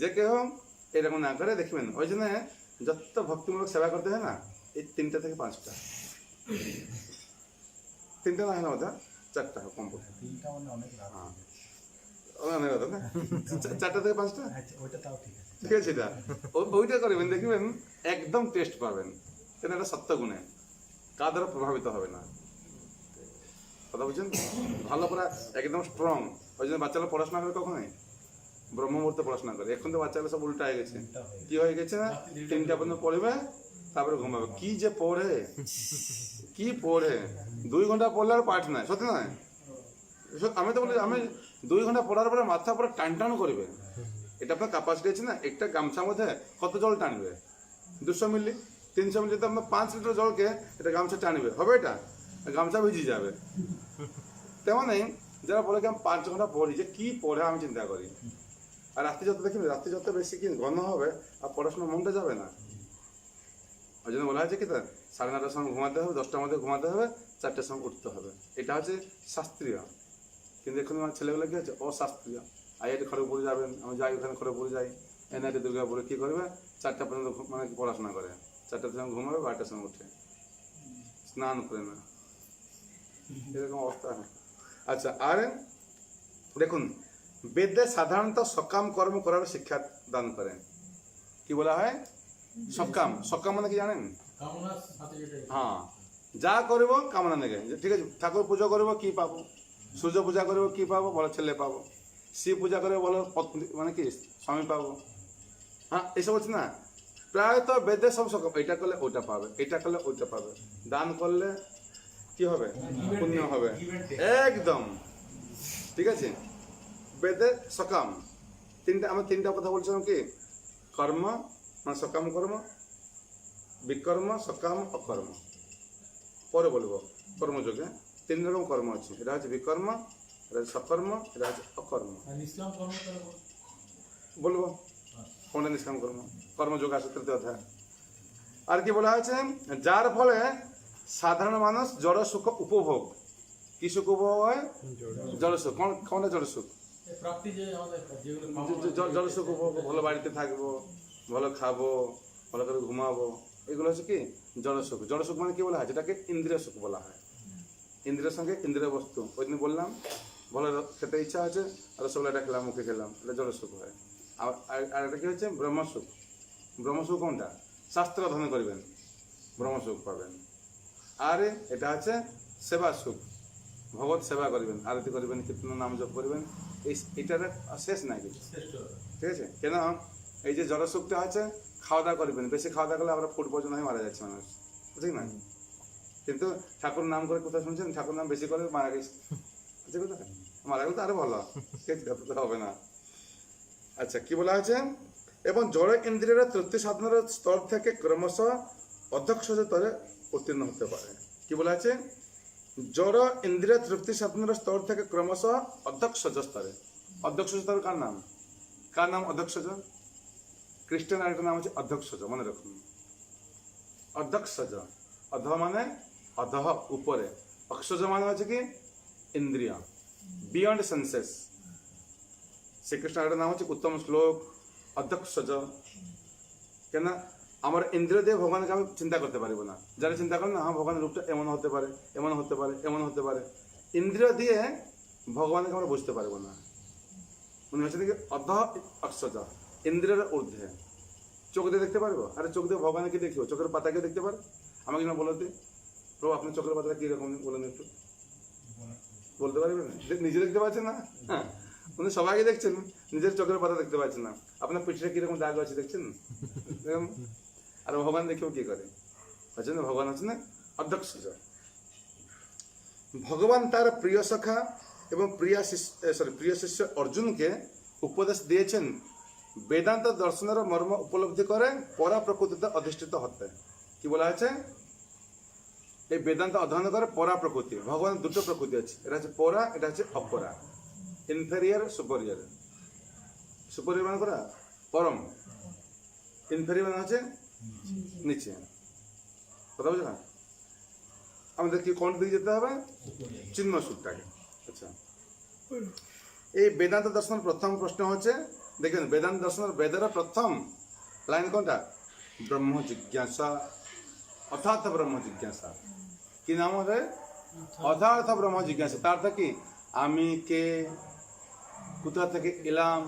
যে কেউ এরকম না করে। দেখবেন ওই জন্য যত ভক্তিমূলক সেবা করতে হয় না, এই 3টা থেকে 5টা, 3টা না হলে মতো 4টা হোক কমপক্ষে। 3টা মানে অনেক রাত। হ্যাঁ, অনেক কথা না, 4টা থেকে 5টা, আচ্ছা ওইটা তাও ঠিক আছে। ঠিক আছে। এটা ওইটা করবেন, দেখবেন একদম টেস্ট পাবেন, কেন এটা সত্য গুণে, কার দ্বারা প্রভাবিত হবে না। কথা বুঝছেন? ভালো করে একদম স্ট্রং। ওই জন্য বাচ্চারা পড়াশোনা করে কখনোই ব্রহ্ম মুহূর্তে পড়াশোনা করে। এখন তো বাচ্চারা সব উল্টা হয়ে গেছে, কি হয়ে গেছে না, 3টা পর্যন্ত পড়বে তারপরে ঘুমাবে। কি যে পড়ে, 2 ঘন্টা পড়লে আর পাঠ নাই, সত্যি নয়? আমি তো বলি, আমি 2 ঘন্টা পড়ার পরে মাথা পরে টান করবে। এটা আপনার ক্যাপাসিটি আছে না, একটা গামছার মধ্যে কত জল টানবে? 200 মিলি, 300 মিলি, আপনার 5 লিটার জলকে এটা গামছা টানবে, হবে? এটা গামছা ভিজে যাবে। তেমনই যারা বলে কি আমি 5 ঘন্টা পড়ি, যে কি পড়ে আমি চিন্তা করি। আর রাত্রি যত বেশি কি ঘন হবে, আর পড়াশোনার মনটা যাবে না। ওই জন্য বলা হয়েছে কি, 9:30টার সময় ঘুমাতে হবে, 10টার মধ্যে ঘুমাতে হবে, 4টার সময় উঠতে হবে। এটা হচ্ছে শাস্ত্রীয়। কিন্তু এখন আমার ছেলেগুলো কি হচ্ছে অশাস্ত্রীয়। IIT খড়গপুরে যাবেন, আমি যাই ওখানে খড়গপুরে যাই, NIT দুর্গাপুরে, কি করবে 4টা পর্যন্ত মানে পড়াশোনা করে, 4টার সময় ঘুমাবে, 12টার সময় উঠে, স্নান করে না, এরকম অবস্থা। আচ্ছা, আর দেখুন বেদে সাধারণত সকাম কর্ম করার শিক্ষা দান করেন। কি বলা হয়? সকাম মানে কি জানেন? হ্যাঁ, যা করব কামনা নেগে, ঠিক আছে। ঠাকুর পূজা করবো, কি পাবো? সূর্য পূজা করবো, কি পাবো? বলো ছেলে পাবো। শিব পূজা করবো, বলো মানে কি স্বামী পাবো। হ্যাঁ, এইসব হচ্ছে না, প্রায়ত বেদে সব সকাম। এটা করলে ওটা পাবে, এটা করলে ওইটা পাবে। দান করলে কি হবে? পুণ্য হবে, একদম ঠিক আছে। বেদে সকাম 3টা, আমরা 3টা কথা বলছিলাম, কি কর্ম মানে সকাম কর্ম, বিকর্ম, সকাম, অকর্ম। পরে বলবো কর্মযোগে 3 রকম কর্ম আছে। এটা হচ্ছে বিকর্ম, এটা হচ্ছে সকর্ম, এটা হচ্ছে অকর্ম। বলবো কোনটা নিষ্কাম কর্ম, কর্মযোগ আছে 3য় অধ্যায়। আর কি বলা হয়েছে? যার ফলে সাধারণ মানুষ জড় সুখ উপভোগ। কি সুখ উপভোগ হয়? জড় সুখ। কোনটা জড় সুখ? জড় সুখ উপভোগ। ভালো বাড়িতে থাকবো, ভালো খাবো, ভালো করে ঘুমাবো, এগুলো হচ্ছে কি জড় সুখ। জড় সুখ মানে কি বলা হয়? যেটাকে ইন্দ্রিয় সুখ বলা হয়। ইন্দ্রিয়ের সঙ্গে ইন্দ্রিয় বস্তু। ওই দিন বললাম ভালো খেতে ইচ্ছা আছে, রসগোল্লাটা খেলাম, মুখে খেলাম, এটা জড় সুখ হয়। আর এটা কি হচ্ছে? ব্রহ্মসুখ। ব্রহ্মসুখ কোনটা? শাস্ত্র অধ্যয়ন করবেন, ব্রহ্মসুখ পাবেন। আর এটা হচ্ছে সেবা সুখ, ভগবত সেবা করবেন, আরতি করবেন, কীর্তন নাম জপ করবেন, এটার শেষ নাই কিছু, ঠিক আছে। কেন? এই যে জড়সুখটা আছে, খাওয়া দাওয়া করবেন, বেশি খাওয়া দাওয়া করলে আমরা ফুড পয়জন হয়ে মারা যাচ্ছে মানুষ, ঠিক না? কিন্তু ঠাকুর নাম করে কোথায় শুনছেন? ঠাকুর নাম বেশি করে মারা গেছে, আচ্ছা কোথায় মারা গেলে তো আরো ভালো, ঠিক হবে না। আচ্ছা, কি বলা হয়েছে? এবং জড় ইন্দ্রিয়রা তৃপ্তি সাধনের স্তর থেকে ক্রমশ অধ্যক্ষ স্তরে উত্তীর্ণ হতে পারে। কি বলা আছে? জড় ইন্দ্রিয় তৃপ্তি সাধনের স্তর থেকে ক্রমশ অধ্যক্ষ স্তরে। অধ্যক্ষ স্তর কার নাম? কার নাম অধ্যক্ষজ? খ্রিস্টান আরেকটা নাম হচ্ছে অধ্যক্ষজ, মনে রাখুন। অধ্যক্ষজ, অধ মানে অধহ, উপরে। অক্ষজ মানে হচ্ছে কি ইন্দ্রিয়, বিয়ন্ড সেন্সেস। শ্রীকৃষ্ণ আরেকটা নাম হচ্ছে উত্তম শ্লোক, অধ্যক্ষজ। কেন? আমার ইন্দ্রিয় দিয়ে ভগবানকে আমি চিন্তা করতে পারবো না। যারা চিন্তা করেন না, হ্যাঁ ভগবানের রূপটা এমন হতে পারে, এমন হতে পারে, এমন হতে পারে, ইন্দ্রিয় দিয়ে ভগবানকে আমরা বুঝতে পারবো না। উনি হচ্ছে কি অধ অক্ষজ, ইন্দ্রিয়ের ঊর্ধ্বে। চোখ দিয়ে দেখতে পারবো? আরে চোখ দিয়ে ভগবানকে দেখবো, চোখের পাতাকে দেখতে পারে? আমাকে না বলতে প্রভু আপনার চোখের পাতাটা কিরকম বলেন একটু, বলতে পারবেন? নিজে দেখতে পাচ্ছেন না? হ্যাঁ, উনি সবাইকে দেখছেন, নিজের চোখের পাতা দেখতে পাচ্ছেন না। আপনার পিঠে কিরকম দাগ আছে দেখছেন? আর ভগবান দেখেও কি করে? হচ্ছে না, ভগবান হচ্ছে না অধ্যক্ষজ। ভগবান তার প্রিয় সখা এবং প্রিয় শিষ্য অর্জুনকে উপদেশ দিয়েছেন বেদান্ত দর্শনের মর্ম উপলব্ধি করে পরা প্রকৃতিতে অধিষ্ঠিত হতে। কি বলা আছে? এই বেদান্ত অধ্যয়ন করে পরা প্রকৃতি। ভগবানের দুটো প্রকৃতি আছে, এটা হচ্ছে পরা, এটা হচ্ছে অপরা। Inferior, superior. সুপেরিয়ার মানে করা পরম, ইনফেরিয়ার মানে হচ্ছে নিচে। কথা বুঝলে? আমাদের কি কোন দিকে যেতে হবে? চিহ্ন সূত্রটাকে। আচ্ছা, এই বেদান্ত দর্শন প্রথম প্রশ্ন হচ্ছে, দেখেন বেদান্ত দর্শনের বেদের প্রথম লাইন কোনটা? ব্রহ্ম জিজ্ঞাসা, অথার্থ ব্রহ্ম জিজ্ঞাসা। কি নাম হবে? অথার্থ ব্রহ্ম জিজ্ঞাসা। তার থেকে আমি কে, কোথা থেকে এলাম,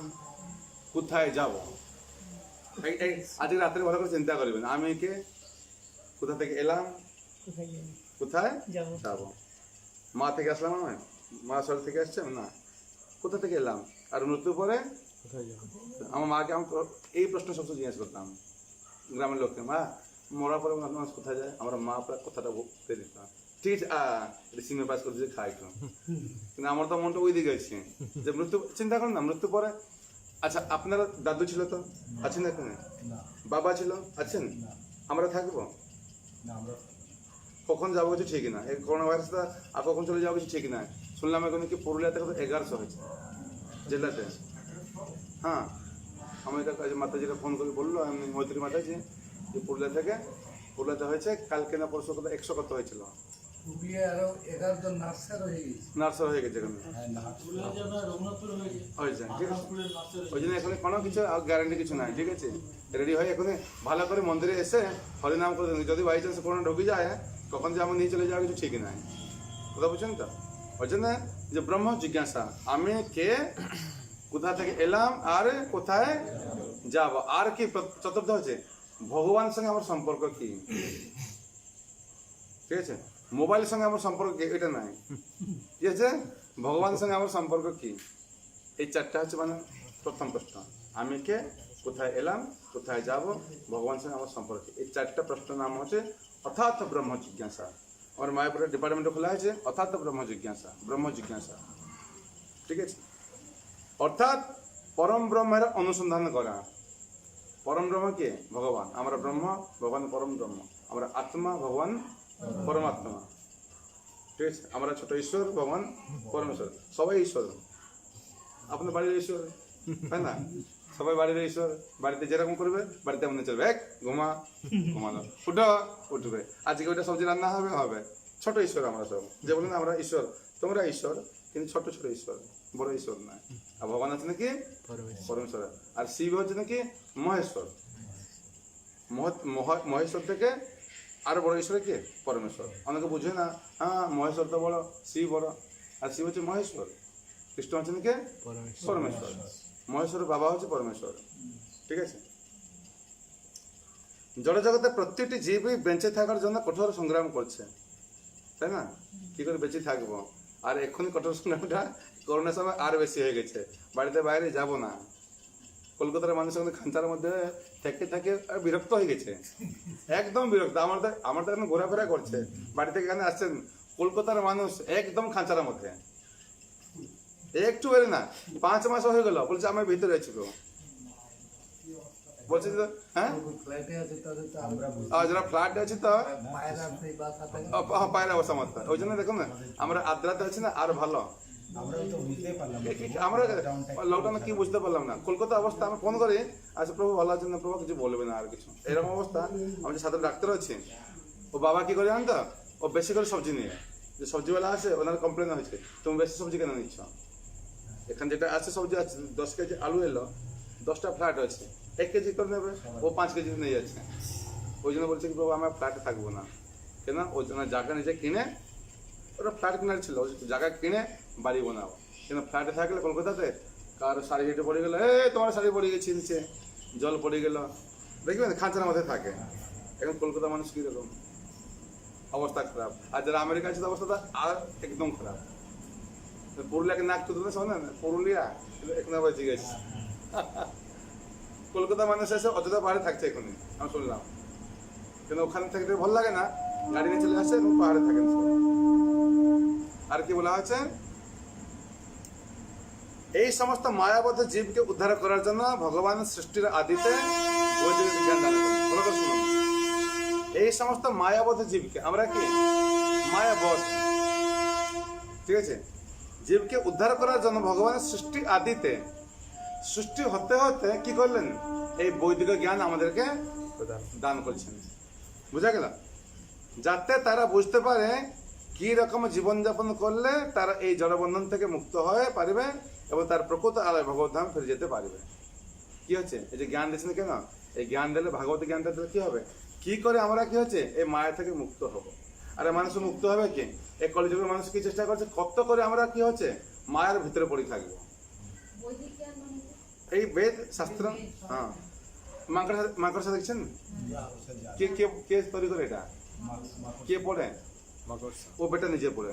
কোথায় যাব। আজকে রাত্রে ভালো করে চিন্তা করবেন, আমি কে, কোথা থেকে এলাম, কোথায় যাবো? কোথায় যাবো। যাবো। মা থেকে আসলাম আমি, মা শরীর থেকে আসছে না, কোথা থেকে এলাম। আর মৃত্যুর পরে আমার মাকে আমি এই প্রশ্ন সবসময় জিজ্ঞেস করতাম গ্রামের লোককে, মা মরার পরে মানুষ কোথায় যায়? আমরা মা আপনার কথাটা বলতে দিতাম, ঠিক আছে সিমে পাস করে দিয়ে খাই। কিন্তু আমার তো মনটা ওই দিকে আছে যে মৃত্যু চিন্তা করেন না, মৃত্যু পরে। আচ্ছা, আপনার দাদু ছিল তো, আছেন এখানে? বাবা ছিল, আছেন? আমরা থাকবো? কখন যাবো কিছু ঠিক না, এই করোনা ভাইরাসটা আর কখন চলে যাবো কিছু ঠিক না। শুনলাম এখন কি পুরুলিয়াতে কত 1100 হয়েছে জেলাতে। হ্যাঁ, আমি এটা মাতাজিরা ফোন করে বললো, আমি মৈত্রী মাতাজি যে পুরুলিয়াতে হয়েছে, কালকে না পরশু কত 100 কত হয়েছিল, নার্সার হয়ে গেছে এখানে হয়েছে। ঠিক আছে, ওই জন্য এখানে কোনো কিছু গ্যারান্টি কিছু নাই। ঠিক আছে, রেডি হয়ে এখন ভালো করে মন্দিরে এসে হরিনাম করে দেন। যদি বাই চান্স কোনো ঢুকে যায়, কখন যে আমি নিয়ে চলে যাওয়া কিছু ঠিক নাই। কথা বুঝছেন তো? ওই জন্য যে ব্রহ্ম জিজ্ঞাসা, আমি কে, কোথা থেকে এলাম, আর কোথায় যাব। আর কি চতুর্থ হচ্ছে ভগবানের সঙ্গে আমার সম্পর্ক কি। ঠিক আছে, মোবাইলের সঙ্গে আমার সম্পর্ক কি, এটা নাই। ঠিক আছে, ভগবানের সঙ্গে আমার সম্পর্ক কি। এই চারটা হচ্ছে মানে প্রথম প্রশ্ন, আমি কে, কোথায় এলাম, কোথায় যাব, ভগবানের সঙ্গে আমার সম্পর্ক কি। এই চারটা প্রশ্ন নাম হচ্ছে অথার্থ ব্রহ্ম জিজ্ঞাসা। আমার মায়াপুরের ডিপার্টমেন্টে খোলা আছে অথার্থ ব্রহ্ম জিজ্ঞাসা, ব্রহ্ম জিজ্ঞাসা। ঠিক আছে, অর্থাৎ পরম ব্রহ্মের অনুসন্ধান করা। পরম ব্রহ্ম কে? ভগবান। আমরা ব্রহ্ম, ভগবান পরম ব্রহ্ম। আমরা আত্মা, ভগবান পরমাত্মা। ঠিক আছে, আমরা ছোট ঈশ্বর, ভগবান পরমেশ্বর। সবাই ঈশ্বর, আপনার বাড়ির ঈশ্বর, তাই না? সবাই বাড়ির ঈশ্বর। বাড়িতে যেরকম করবে বাড়িতে এমনি চলবে, এক ঘুমানো, উঠো উঠবে, আজকে ওইটা সবজি রান্না হবে হবে। ছোট ঈশ্বর আমরা সব, যে বলেন আমরা ঈশ্বর, তোমরা ঈশ্বর, কিন্তু ছোট ছোট ঈশ্বর, বড় ঈশ্বর নয়। আর ভগবান আছে নাকি পরমেশ্বর, আর শিব হচ্ছে নাকি মহেশ্বর। মহেশ্বর থেকে আরো বড় ঈশ্বর কে? পরমেশ্বর। অনেকে বুঝে না, হ্যাঁ মহেশ্বর তো বড়, শিব বড়, আর শিব হচ্ছে মহেশ্বর। কৃষ্ণ হচ্ছে নাকি পরমেশ্বর। মহেশ্বরের বাবা হচ্ছে পরমেশ্বর। ঠিক আছে, জড়জগতে প্রত্যেকটি জীবই বেঁচে থাকার জন্য কঠোর সংগ্রাম করছে, তাই না? কি করে বেঁচে থাকবো? আর এক্ষুনি কঠোর সংগ্রামটা করোনার সময় আর বেশি হয়ে গেছে। বাড়িতে বাইরে যাব না। কলকাতার মানুষ খাঁচার মধ্যে থেকে থেকে বিরক্ত হয়ে গেছে, একদম বিরক্ত। আমার তো এখন ঘোরাফেরা করছে, বাড়ি থেকে এখানে আসছেন। কলকাতার মানুষ একদম খাঁচার মধ্যে, একটু বেরে না। 5 মাস হয়ে গেল, বলছে আমি ভিতরে আছি। বলছে হ্যাঁ, যারা ফ্ল্যাটে আছে তো পায়রা বসা মাত্র। ওই জন্য দেখুন না, আমরা আদ্রাতে আছি না, আর ভালো। আমরাও তো বুঝতেই পারলাম না আমরা লকডাউনে কি বুঝতে পারলাম না, কলকাতা অবস্থা আমি ফোন করি, আচ্ছা প্রভু ভালো আছেন না, প্রভু কিছু বলবে না আর কিছু, এরকম অবস্থা। আমাদের সাথে ডাক্তার আছে, ও বাবা কি করে জানেন তো, ও বেশি করে সবজি নিয়ে, যে সবজিওয়ালা আছে ওনার কমপ্লেন হয়েছে তুমি বেশি সবজি কেন নিচ্ছ, এখানে যেটা আছে সবজি আছে 10 কেজি আলু এলো, 10টা ফ্ল্যাট আছে, 1 কেজি করে নেবে, ও 5 কেজি নিয়ে যাচ্ছে। ওই জন্য বলছে কি প্রভু আমরা ফ্ল্যাটে থাকবো না, কেন ওই জন্য জায়গা নিজে কিনে, ওটা ফ্ল্যাট কেনার ছিল, জায়গা কিনে বাড়ি বানাবো, কেন ফ্ল্যাটে থাকলে কলকাতাতে কারো শাড়ি হেঁটে পড়ে গেলো, তোমার শাড়ি পড়ে গেছে নিচে, জল পড়ে গেল, দেখবেন খাঁচার মধ্যে থাকে। এখন কলকাতা মানুষ কীরকম অবস্থা খারাপ, আর যারা আমেরিকা আছে অবস্থাটা আর একদম খারাপ। পুরুলিয়াকে নাক তুলতে শোনেন, পুরুলিয়া এখন আবার জিজ্ঞেস কলকাতা মানুষ এসে অযোধ্যা পাহাড়ে থাকছে এখনই, আমি শুনলাম, কেন ওখানে থাকতে ভালো লাগে না, গাড়ি নিয়ে চলে আসে এবং পাহাড়ে থাকেন সব। আর কি বলা হয়েছে, এই সমস্ত মায়াবদ্ধ জীবকে উদ্ধার করার জন্য ভগবান সৃষ্টির আদিতে বৈদিক বিজ্ঞান দান করেন। ভালো করে শুনুন, এই সমস্ত মায়াবদ্ধ জীবকে, আমরা কি মায়াবদ্ধ, ঠিক আছে, জীবকে উদ্ধার করার জন্য ভগবানের সৃষ্টি আদিতে, সৃষ্টি হতে হতে কি করলেন, এই বৈদিক জ্ঞান আমাদেরকে দান করছেন। বুঝা গেল, যাতে তারা বুঝতে পারে কি রকম জীবনযাপন করলে তারা এই জড়বন্ধন থেকে মুক্ত হয়ে পারবে এবং তার প্রকৃত আলয় ভগবত ধাম ফিরে যেতে পারবে। কি হচ্ছে, এই যে জ্ঞান দিচ্ছেন কেন, এই জ্ঞান দিলে ভাগবত জ্ঞানটা দিলে কি হবে, কি করে আমরা কি হচ্ছে এই মায়া থেকে মুক্ত হব। আর মানুষ মুক্ত হবে কি, এই কলিযুগের মানুষ কি চেষ্টা করছে, কত করে আমরা কি হচ্ছে মায়ের ভিতরে পড়ে থাকবো। এই বেদ শাস্ত্র, হ্যাঁ মাকড়সা দেখছেন, কে কে কে তৈরি করে এটা, কে পড়ে, ও বেটা নিজে পড়ে,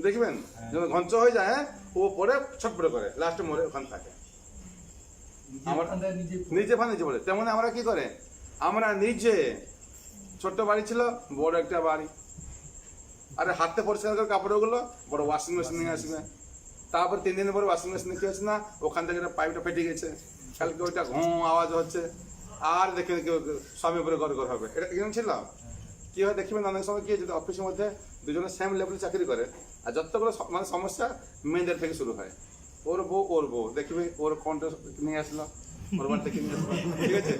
দেখবেন যখন ঘঞ্চ হয়ে যায় ও পড়ে ছটপটে করে, লাস্টে মরে ওখানে থাকে, আমার নিজে নিজে পড়ে। তেমন আমরা কি করে, আমরা নিজে ছোট্ট বাড়ি ছিল, বড় একটা বাড়ি, আরে হাতে পরিষ্কার করে কাপড়গুলো বড় ওয়াশিং মেশিন নিয়ে আসবে, তারপর 3 দিন পরে ওয়াশিং মেশিন কি হচ্ছে না, ওখান থেকে পাইপটা ফেটে গেছে, কালকে ওইটা ঘুম আওয়াজ হচ্ছে, আর দেখে স্বামী উপরে গড় হবে, এটা কেমন ছিল। কি হয় দেখবেন অনেক সময় কি, যদি অফিসের মধ্যে দুজনে সেম লেভেলে চাকরি করে, আর যতগুলো মানে সমস্যা মেয়েদের থেকে শুরু হয়, ওর বউ দেখবে ওর কন্ট্রো নিয়ে আসলো, ওর বাড়ি থেকে নিয়ে আসলো, ঠিক আছে।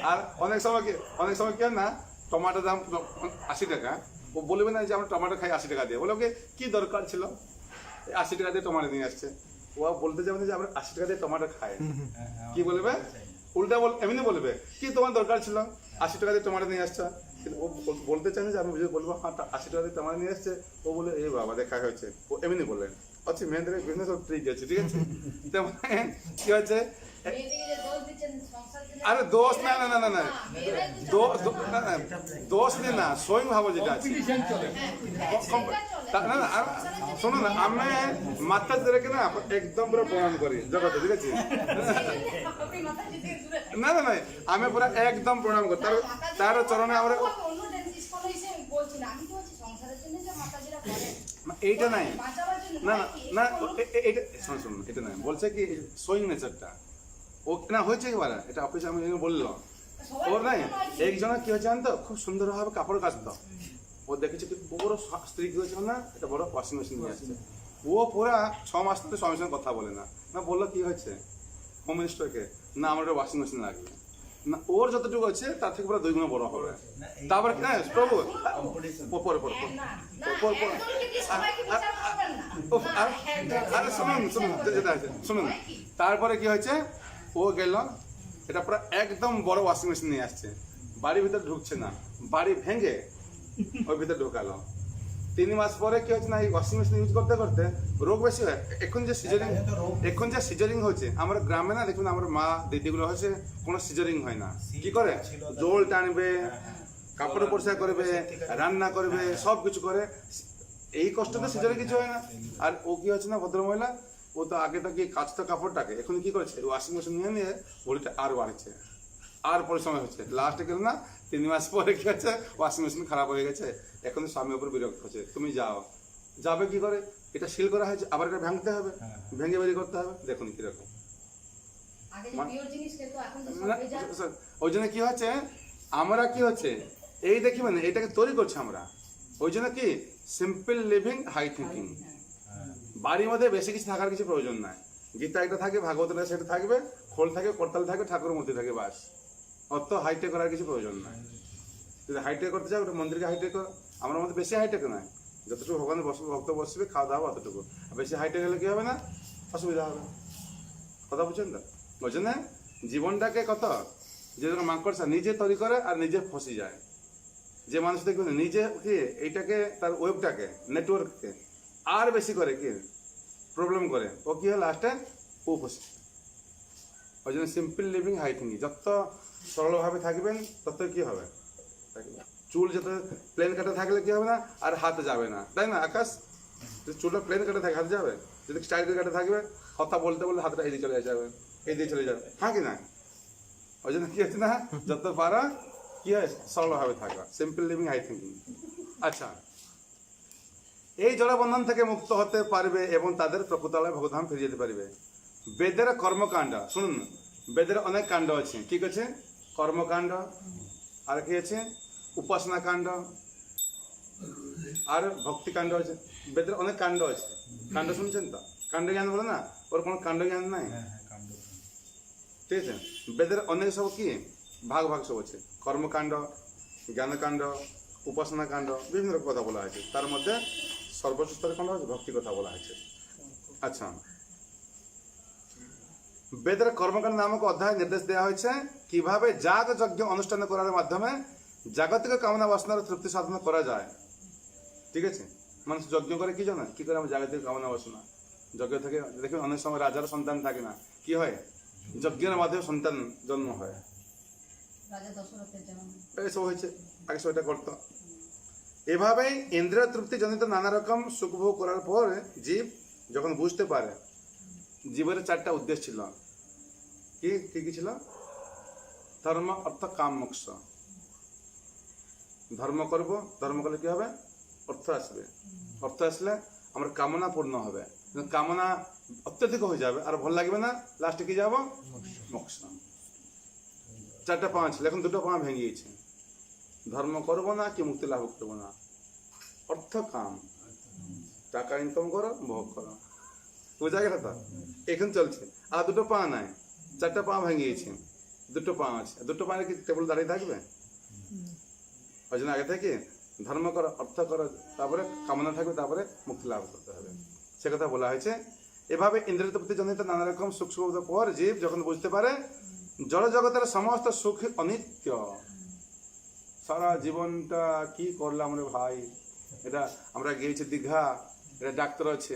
আর অনেক সময় কি হয় না, টমাটোর দাম 80 টাকা, ও বলবে না যে আমরা টমাটো খাই 80 টাকা দিয়ে, বলে ওকে কি দরকার ছিল 80 টাকা দিয়ে টমাটো নিয়ে আসছে, ও বলতে যাবে না যে আমরা 80 টাকা দিয়ে টমাটো খাই, কি বলবে উল্টা এমনি বলবে কি তোমার দরকার ছিল 80 টাকা দিয়ে টমাটো নিয়ে আসছো, কিন্তু ও বলতে চায় না যে আমি বলবো হ্যাঁ 80 টাকা দিয়ে টমাটো নিয়ে আসছে, ও বলে এই বাবা দেখা হয়েছে, ও এমনি বললেন। আচ্ছা মেয়েদের বিভিন্ন সব ট্রিক আছে, ঠিক আছে। তেমন কি হচ্ছে, আরে দোষ না না না না না দোষ নেই না, স্বয়ং ভাব যেটা আছে না না। শুনুন না, আমি মাতাজিদেরকে না একদম পুরো প্রণাম করি জগতে, ঠিক আছে। না না না, আমি পুরো একদম প্রণাম করি, তার চরণে আমরা এইটা নাই না না এইটা শুনুন, এটা নাই বলছে কি সোয়িং নেচারটা ও না হয়েছে এবার, এটা অফিসে আমি বললাম ওর নাই, একজনের কি হয়েছে জানতো, খুব সুন্দরভাবে কাপড় কাচতো, ও দেখেছে কি বড় স্ত্রী কি হয়েছে না, এটা বড় ওয়াশিং মেশিন নিয়ে আসছে, ও পুরা 6 মাস ধরে স্বামীর সঙ্গে কথা বলে না, না বললো কি হয়েছে হোম মিনিস্টারকে, না আমার একটা ওয়াশিং মেশিন লাগবে না, ওর যতটুকু আছে তার থেকে পুরো 2 গুণ বড় হবে। তারপর না প্রভু পরে শুনুন, তারপরে কি হয়েছে, ও গেল এটা পুরো একদম বড় ওয়াশিং মেশিন নিয়ে আসছে, বাড়ির ভিতরে ঢুকছে না, বাড়ি ভেঙে ওই ভিতরে ঢোকালো। 3 মাস পরে কি হচ্ছে না, এই ওয়াশিং মেশিন ইউজ করতে করতে রোগ বেশি হয়। এখন যে সিজারিং হচ্ছে আমরা গ্রামে না, দেখুন আমার মা দিদিগুলো হচ্ছে কোনো সিজারিং হয় না, কি করে জল টানবে, কাপড় পরিষ্কার করবে, রান্না করবে, সব কিছু করে, এই কষ্টতে সিজারিং কিছু হয় না। আর ও কি হচ্ছে না ভদ্রমহিলা, ও তো আগে থেকে কাচতো কাপড়টাকে, এখন কি করেছে ওয়াশিং মেশিন নিয়ে বডিটা আর বাড়ছে, আর পরিশ্রম হচ্ছে, লাস্টে গেল না 3 মাস পরে কি হচ্ছে ওয়াশিং মেশিন খারাপ হয়ে গেছে, এখন স্বামীর উপর বিরক্ত হচ্ছে, তুমি যাবে কি করে, এটা সিল করা হয়েছে, আবার এটা ভাঙতে হবে, ভেঙে বেরিয়ে করতে হবে, দেখুন কিরকম। ওই জন্য কি হচ্ছে, আমরা কি হচ্ছে এই দেখি মানে এটাকে তৈরি করছে আমরা, ওই জন্য কি সিম্পল লিভিং হাই থিঙ্কিং, বাড়ির মধ্যে বেশি কিছু থাকার কিছু প্রয়োজন নাই। গীতা একটা থাকে, ভাগবত সেটা থাকবে, খোল থাকে, করতাল থাকে, ঠাকুর মূর্তি থাকে, বাস। অত হাইটেক করার কিছু প্রয়োজন নাই। যদি হাইটেক করতে চাও ওটা মন্দিরকে হাইটেক করো। আমার মধ্যে বেশি হাইটেক নাই, যতটুকু ভগবানের বসবে, ভক্ত বসবে, খাওয়া দাওয়া অতটুকু। আর বেশি হাইটেক হলে কি হবে না, অসুবিধা হবে। কথা বুঝছেন তো? বুঝছেন না? জীবনটাকে কত যে মাকড়সা নিজে তৈরি করে আর নিজে ফসে যায়। যে মানুষ দেখবে নিজে কি এইটাকে তার ওয়েবটাকে নেটওয়ার্ককে আর বেশি করে কি প্রবলেম করে, ও কি হয় লাস্টে ও ফসে। ওই জন্য সিম্পল লিভিং হাই থিঙ্কিং, যত সরলভাবে থাকবেন তত কি হবে, চুল যত প্লেন কাটা থাকলে কি হবে না, আর হাতে যাবে না, তাই না আকাশ? চুলটা প্লেন কাটা থাকে হাতে যাবে, যদি স্টাইল কাটা থাকবে কথা বলতে বলতে হাতটা এদিকে চলে যাবে, এদিকে চলে যাবে, হ্যাঁ কি না? ওই জন্য কি হচ্ছে না, যত পারা কি হয় সরলভাবে থাকা, সিম্পল লিভিং হাই থিঙ্কিং। আচ্ছা, এই জড়বন্ধন থেকে মুক্ত হতে পারবে এবং তাদের প্রকৃতালয় ভগধাম ফিরে যেতে পারবে। বেদের কর্মকাণ্ড শুনুন, বেদের অনেক কাণ্ড আছে। কি আছে? কর্মকাণ্ড, আর কি আছে? উপাসনা কাণ্ড, আর ভক্তি কাণ্ড আছে। বেদের অনেক কাণ্ড আছে। কাণ্ড শুনছেন তো? কাণ্ড জ্ঞান বলে না, ওর কোনো কাণ্ড জ্ঞান নাই। কাণ্ড ঠিক আছে? বেদের অনেক সব কি ভাগ ভাগ সব আছে, কর্মকাণ্ড, জ্ঞানকাণ্ড, উপাসনা কাণ্ড, বিভিন্ন রকম কথা বলা হয়েছে। তার মধ্যে সর্বোচ্চ স্তরের কাণ্ড হচ্ছে ভক্তি কথা বলা হয়েছে। আচ্ছা, বেদের কর্মকাণ্ড নামক অধ্যায় নির্দেশ দেওয়া হয়েছে কিভাবে যাগ যজ্ঞ অনুষ্ঠান করার মাধ্যমে জাগতিক কামনা বাসনার তৃপ্তি সাধন করা যায়। ঠিক আছে? মানুষ যজ্ঞ করে কি জানে, কি করে আমার জাগতিক কামনা বাসনা যজ্ঞ থেকে দেখবেন। অনেক সময় রাজার সন্তান থাকে না, কি হয় যজ্ঞের মাধ্যমে সন্তান জন্ম হয়, এসব হয়েছে, আগে সেটা করতো। এভাবেই ইন্দ্রিয় তৃপ্তি জনিত নানা রকম সুখ ভোগ করার পর জীব যখন বুঝতে পারে, জীবনের চারটা উদ্দেশ্য ছিল। কি কি কি ছিল? ধর্ম, অর্থ, কাম, মোক্ষ। ধর্ম করব, ধর্ম করলে কি হবে? অর্থ আসবে, অর্থ আসলে আমার কামনা পূর্ণ হবে, কামনা অত্যধিক হয়ে যাবে আর ভালো লাগবে না, লাস্টে কি যাব? মোক্ষ। চারটা পা ছিল, এখন দুটো পা ভেঙে গিয়েছে। ধর্ম করব না কি মুক্তি লাভ করবো না, অর্থ কাম, টাকা ইনকাম করো, ভোগ করো, বোঝা গেল তো? এখন চলছে। আর দুটো পা নাই, চারটা পা ভেঙে গিয়েছে, দুটো পা আছে, দুটো পা কি টেবিল দাঁড়িয়ে থাকবে? ওই জন্য আগে থেকে ধর্ম করো, অর্থ করো, তারপরে কামনা থাকবে, তারপরে মুক্তি লাভ করতে হবে, সে কথা বলা হয়েছে। এভাবে ইন্দ্রিয় তৃপ্তি জনিত নানা রকম সুখ সুবিধার পর জীব যখন বুঝতে পারে জড় জগতের সমস্ত সুখ অনিত্য। সারা জীবনটা কি করলাম রে ভাই, এটা আমরা গিয়েছি দীঘা, এটা ডাক্তার আছে,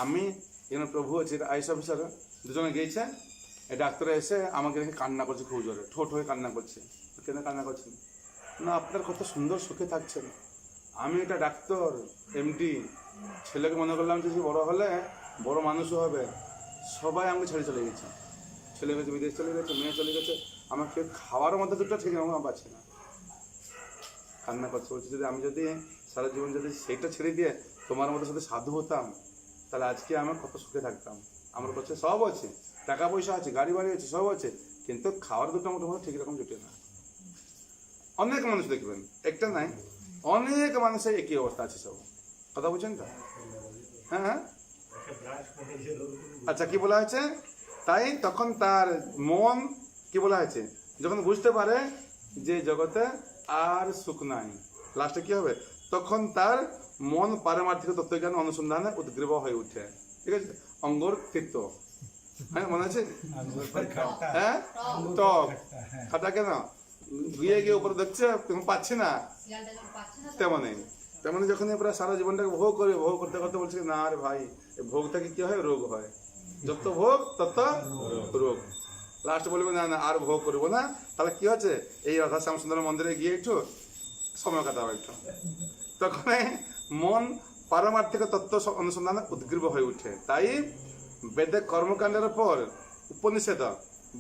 আমি এখানে প্রভু আছে, এটা আইএস অফিসার, দুজনে গিয়েছে। এই ডাক্তার এসে আমাকে দেখে কান্না করছে খুব জোরে, ঠোঁট হয়ে কান্না করছে। কেন কান্না করছেন? না আপনার কত সুন্দর সুখে থাকছেন, আমি এটা ডাক্তার এমডি, ছেলেকে মনে করলাম যে বড় হলে বড় মানুষও হবে, সবাই আমাকে ছেড়ে চলে গেছে, ছেলে গেছে বিদেশ চলে গেছে, মেয়ে চলে গেছে, আমাকে খাওয়ার মধ্যে দুটো ঠিক আমার পাচ্ছে না, কান্না করছে। বলছে যদি আমি যদি সারা জীবন যদি সেইটা ছেড়ে দিয়ে তোমার মতো সাথে সাধু হতাম, তাহলে আজকে আমার কত সুখে থাকতাম। আমার কাছে সব আছে, টাকা পয়সা আছে, গাড়ি বাড়ি আছে, সব আছে, কিন্তু খাওয়ার দুটো মোটামুটি ঠিক রকম জুটে না। অনেক মানুষ দেখবেন, একটা নাই, অনেক মানুষের একই অবস্থা আছে সব। কথা বুঝছেন তো? হ্যাঁ হ্যাঁ। আচ্ছা, কি বলা হয়েছে? তাই তখন তার মন কি বলা হয়েছে, যখন বুঝতে পারে যে জগতে আর সুখ নাই, লাস্টে কি হবে? তখন তার মন পারমার্থিক তত্ত্বজ্ঞান অনুসন্ধানে উদ্গ্রীব হয়ে উঠে। ঠিক আছে? অঙ্গর তিক্ত, হ্যাঁ মনে আছে? হ্যাঁ টক খাটা, কেন গিয়ে গিয়ে উপরে দেখছে পাচ্ছি না, তেমনি যখন প্রায় সারা জীবনটাকে ভোগ করবে, ভোগ করতে করতে বলছে না রে ভাই, ভোগ থেকে কি হয়? রোগ হয়, যত ভোগ তত রোগ। লাস্ট বলবে না না আর ভোগ করবো না, তাহলে কি হচ্ছে? এই রাধা শ্যাম সুন্দর মন্দিরে গিয়ে একটু সময় কাটাবো একটু, তখন মন পারমার্থিক তত্ত্ব অনুসন্ধানে উদ্গ্রীব হয়ে উঠে। তাই বেদে কর্মকাণ্ডের পর উপনিষেধ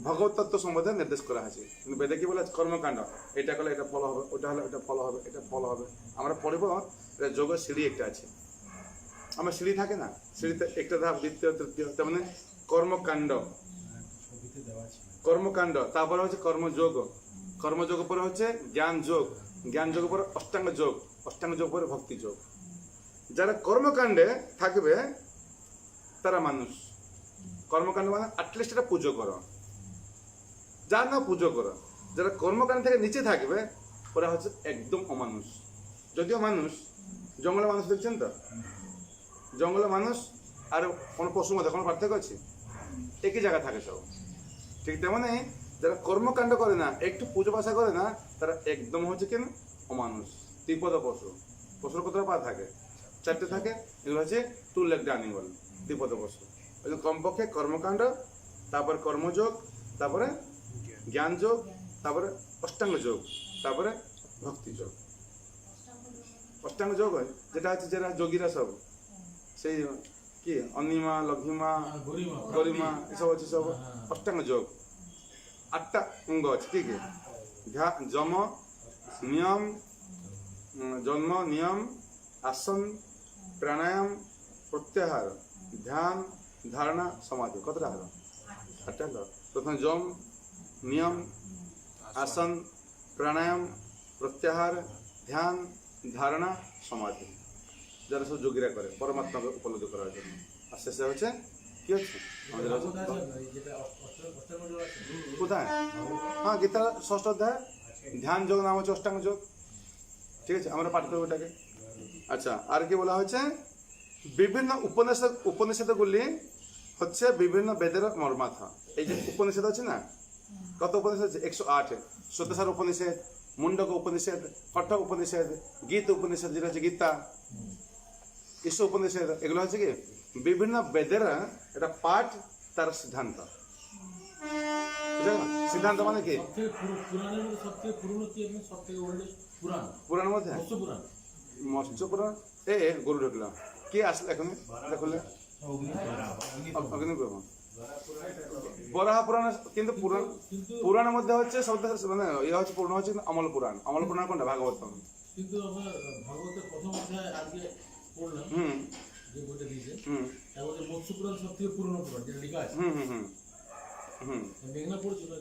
ভগবত তত্ত্ব সম্বন্ধে নির্দেশ করা হয়েছে। কিন্তু বেদে কি বলে? কর্মকাণ্ড, এটা করলে এটা ফল হবে, ওটা হলে এটা ফল হবে, এটা ফল হবে। আমরা পড়ব যোগের সিঁড়ি একটা আছে, আমার সিঁড়ি থাকে না, সিঁড়িতে একটা ধাপ, দ্বিতীয়, তৃতীয়, তেমনি কর্মকাণ্ড, কর্মকাণ্ড, তারপরে হচ্ছে কর্মযোগ, কর্মযোগ পরে হচ্ছে জ্ঞান যোগ, জ্ঞান যোগ পরে অষ্টাঙ্গ যোগ, অষ্টাঙ্গ যোগ পরে ভক্তি যোগ। যারা কর্মকাণ্ডে থাকবে তারা মানুষ। কর্মকাণ্ড মানে অ্যাটলিস্ট এটা পুজো করো, যা না পুজো করো। যারা কর্মকাণ্ড থেকে নিচে থাকবে ওরা হচ্ছে একদম অমানুষ। যদিও মানুষ, জঙ্গলে মানুষ দেখছেন তো, জঙ্গলে মানুষ আর কোনো পশুর মধ্যে কোনো পার্থক্য আছে? একই জায়গায় থাকে সব। ঠিক তেমনি যারা কর্মকাণ্ড করে না, একটু পুজো পাশা করে না, তারা একদম হচ্ছে কেন অমানুষ, ত্রিপদ পশু। পশুর কতটা পা থাকে? 4টে থাকে। এগুলো হচ্ছে 2 legged animal, ত্রিপদ পশু। ওই জন্য কমপক্ষে কর্মকাণ্ড, তারপরে কর্মযোগ, তারপরে জ্ঞান যোগ, তারপরে অষ্টাঙ্গ যোগ, তারপরে ভক্তি যোগ। অষ্টাঙ্গ যোগ হয় যেটা হচ্ছে যারা যোগীরা সব, সেই কি অনিমা, লঘিমা, গরিমা এসব হচ্ছে সব অষ্টাঙ্গ যোগ। 8টা অঙ্গ আছে, ঠিক আছে? যম, নিয়ম, জন্ম, নিয়ম, আসন, প্রাণায়াম, প্রত্যাহার, ধ্যান, ধারণা, সমাধি। কতটা হলো? 8টা হলো। প্রথমে যম, নিয়ম, আসন, প্রাণায়াম, প্রত্যাহার, ধ্যান, ধারণা, সমাধি। যারা সব যোগীরা করে পরমাত্মাকে উপলব্ধি করার জন্য। আর শেষে হচ্ছে কি হচ্ছে আমাদের কোথায়? হ্যাঁ, গীতা 6ষ্ঠ অধ্যায় ধ্যান যোগ নাম হচ্ছে অষ্টাঙ্গ যোগ। ঠিক আছে, আমরা পাঠ করবো এটাকে। আচ্ছা, আর কি বলা হয়েছে? বিভিন্ন উপনিষদগুলি হচ্ছে বিভিন্ন বেদের মর্মার্থ। এই যে উপনিষদ আছে না, কত উপনিষদ আছে? 108। সত্যসার উপনিষদ, মুন্ডক উপনিষদ, কঠ উপনিষদ, গীত উপনিষদ যেটা হচ্ছে গীতা, ঈশ্ব উপনিষদ। এগুলো হচ্ছে কি বিভিন্ন বেদের একটা পাঠ, তার সিদ্ধান্ত। সিদ্ধান্ত মানে কি? পুরাণ মধ্যে মৎস্য পুরাণ। গরু ঢুকলাম, কি আসলে এখন দেখলে অগ্নিপ্রভা, বরাহ পুরাণ। কিন্তু পুরাণের মধ্যে হচ্ছে শব্দ মানে ইয়ে হচ্ছে পুরাণ হচ্ছে অমল পুরাণ। অমল পুরাণ কোনটা? ভাগবতম। কিন্তু আমরা ভাগবতের প্রথম অধ্যায় আজকে পড়লাম, যে বইটা দিয়েছে, তার মধ্যে মৎস্য পুরাণ সবথেকে পুরনো পুরাণ, যেটা লেখা আছে। মেঘনা পড়েছিল।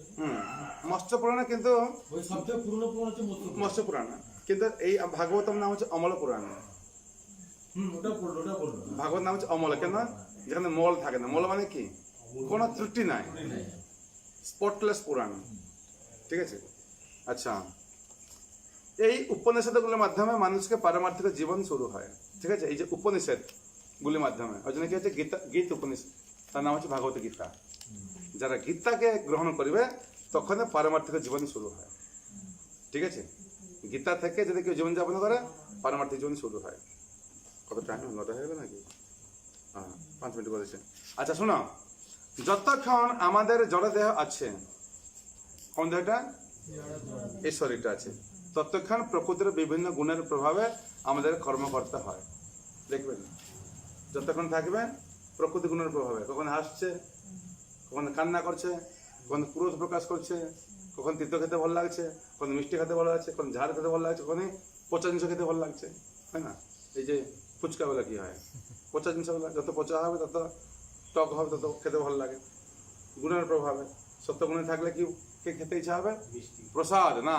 মৎস্য পুরাণে কিন্তু ওই সবথেকে পুরনো পুরাণ হচ্ছে মৎস্য পুরাণ, কিন্তু এই ভাগবতম নাম হচ্ছে অমল পুরাণ। ওটা পড়লো। ভাগবত নাম হচ্ছে অমল, কেন? যেখানে মল থাকে না। মল মানে কি? কোনো ত্রুটি নাই, স্পটলেস পুরাণ। ঠিক আছে। আচ্ছা, এই উপনিষদগুলির মাধ্যমে মানুষকে পারমার্থিক জীবন শুরু হয়। ঠিক আছে, এই যে উপনিষদগুলির মাধ্যমে, ওই জন্য কি হচ্ছে গীত উপনিষদ, তার নাম হচ্ছে ভাগবত গীতা। যারা গীতাকে গ্রহণ করবে তখন পারমার্থিক জীবন শুরু হয়। ঠিক আছে, গীতা থেকে যদি কেউ জীবনযাপন করে পারমার্থিক জীবন শুরু হয়। কত টাইম? 9টা হয়ে গেল নাকি? হ্যাঁ, 5 মিনিট করেছে। আচ্ছা শোনো, যতক্ষণ আমাদের জড়দেহ আছে, কোন দেহটা? এই শরীরটা আছে, ততক্ষণ প্রকৃতির বিভিন্ন গুণের প্রভাবে আমাদের কর্ম করতে হয়। দেখবেন যতক্ষণ থাকবে প্রকৃতি গুণের প্রভাবে, কখন হাসছে, কখন কান্না করছে, কখন ক্রোধ প্রকাশ করছে, কখন তিতো খেতে ভালো লাগছে, কখন মিষ্টি খেতে ভালো লাগছে, কখন ঝাড় খেতে ভালো লাগছে, কখন পচা জিনিস খেতে ভালো লাগছে, তাই না? এই যে ফুচকা বেলা কি হয়? পচা জিনিসগুলো যত পচা হবে তত টক হবে, তত খেতে ভালো লাগে। গুণের প্রভাবে সত্য গুণে থাকলে কি খেতে ইচ্ছা হবে? প্রসাদ না,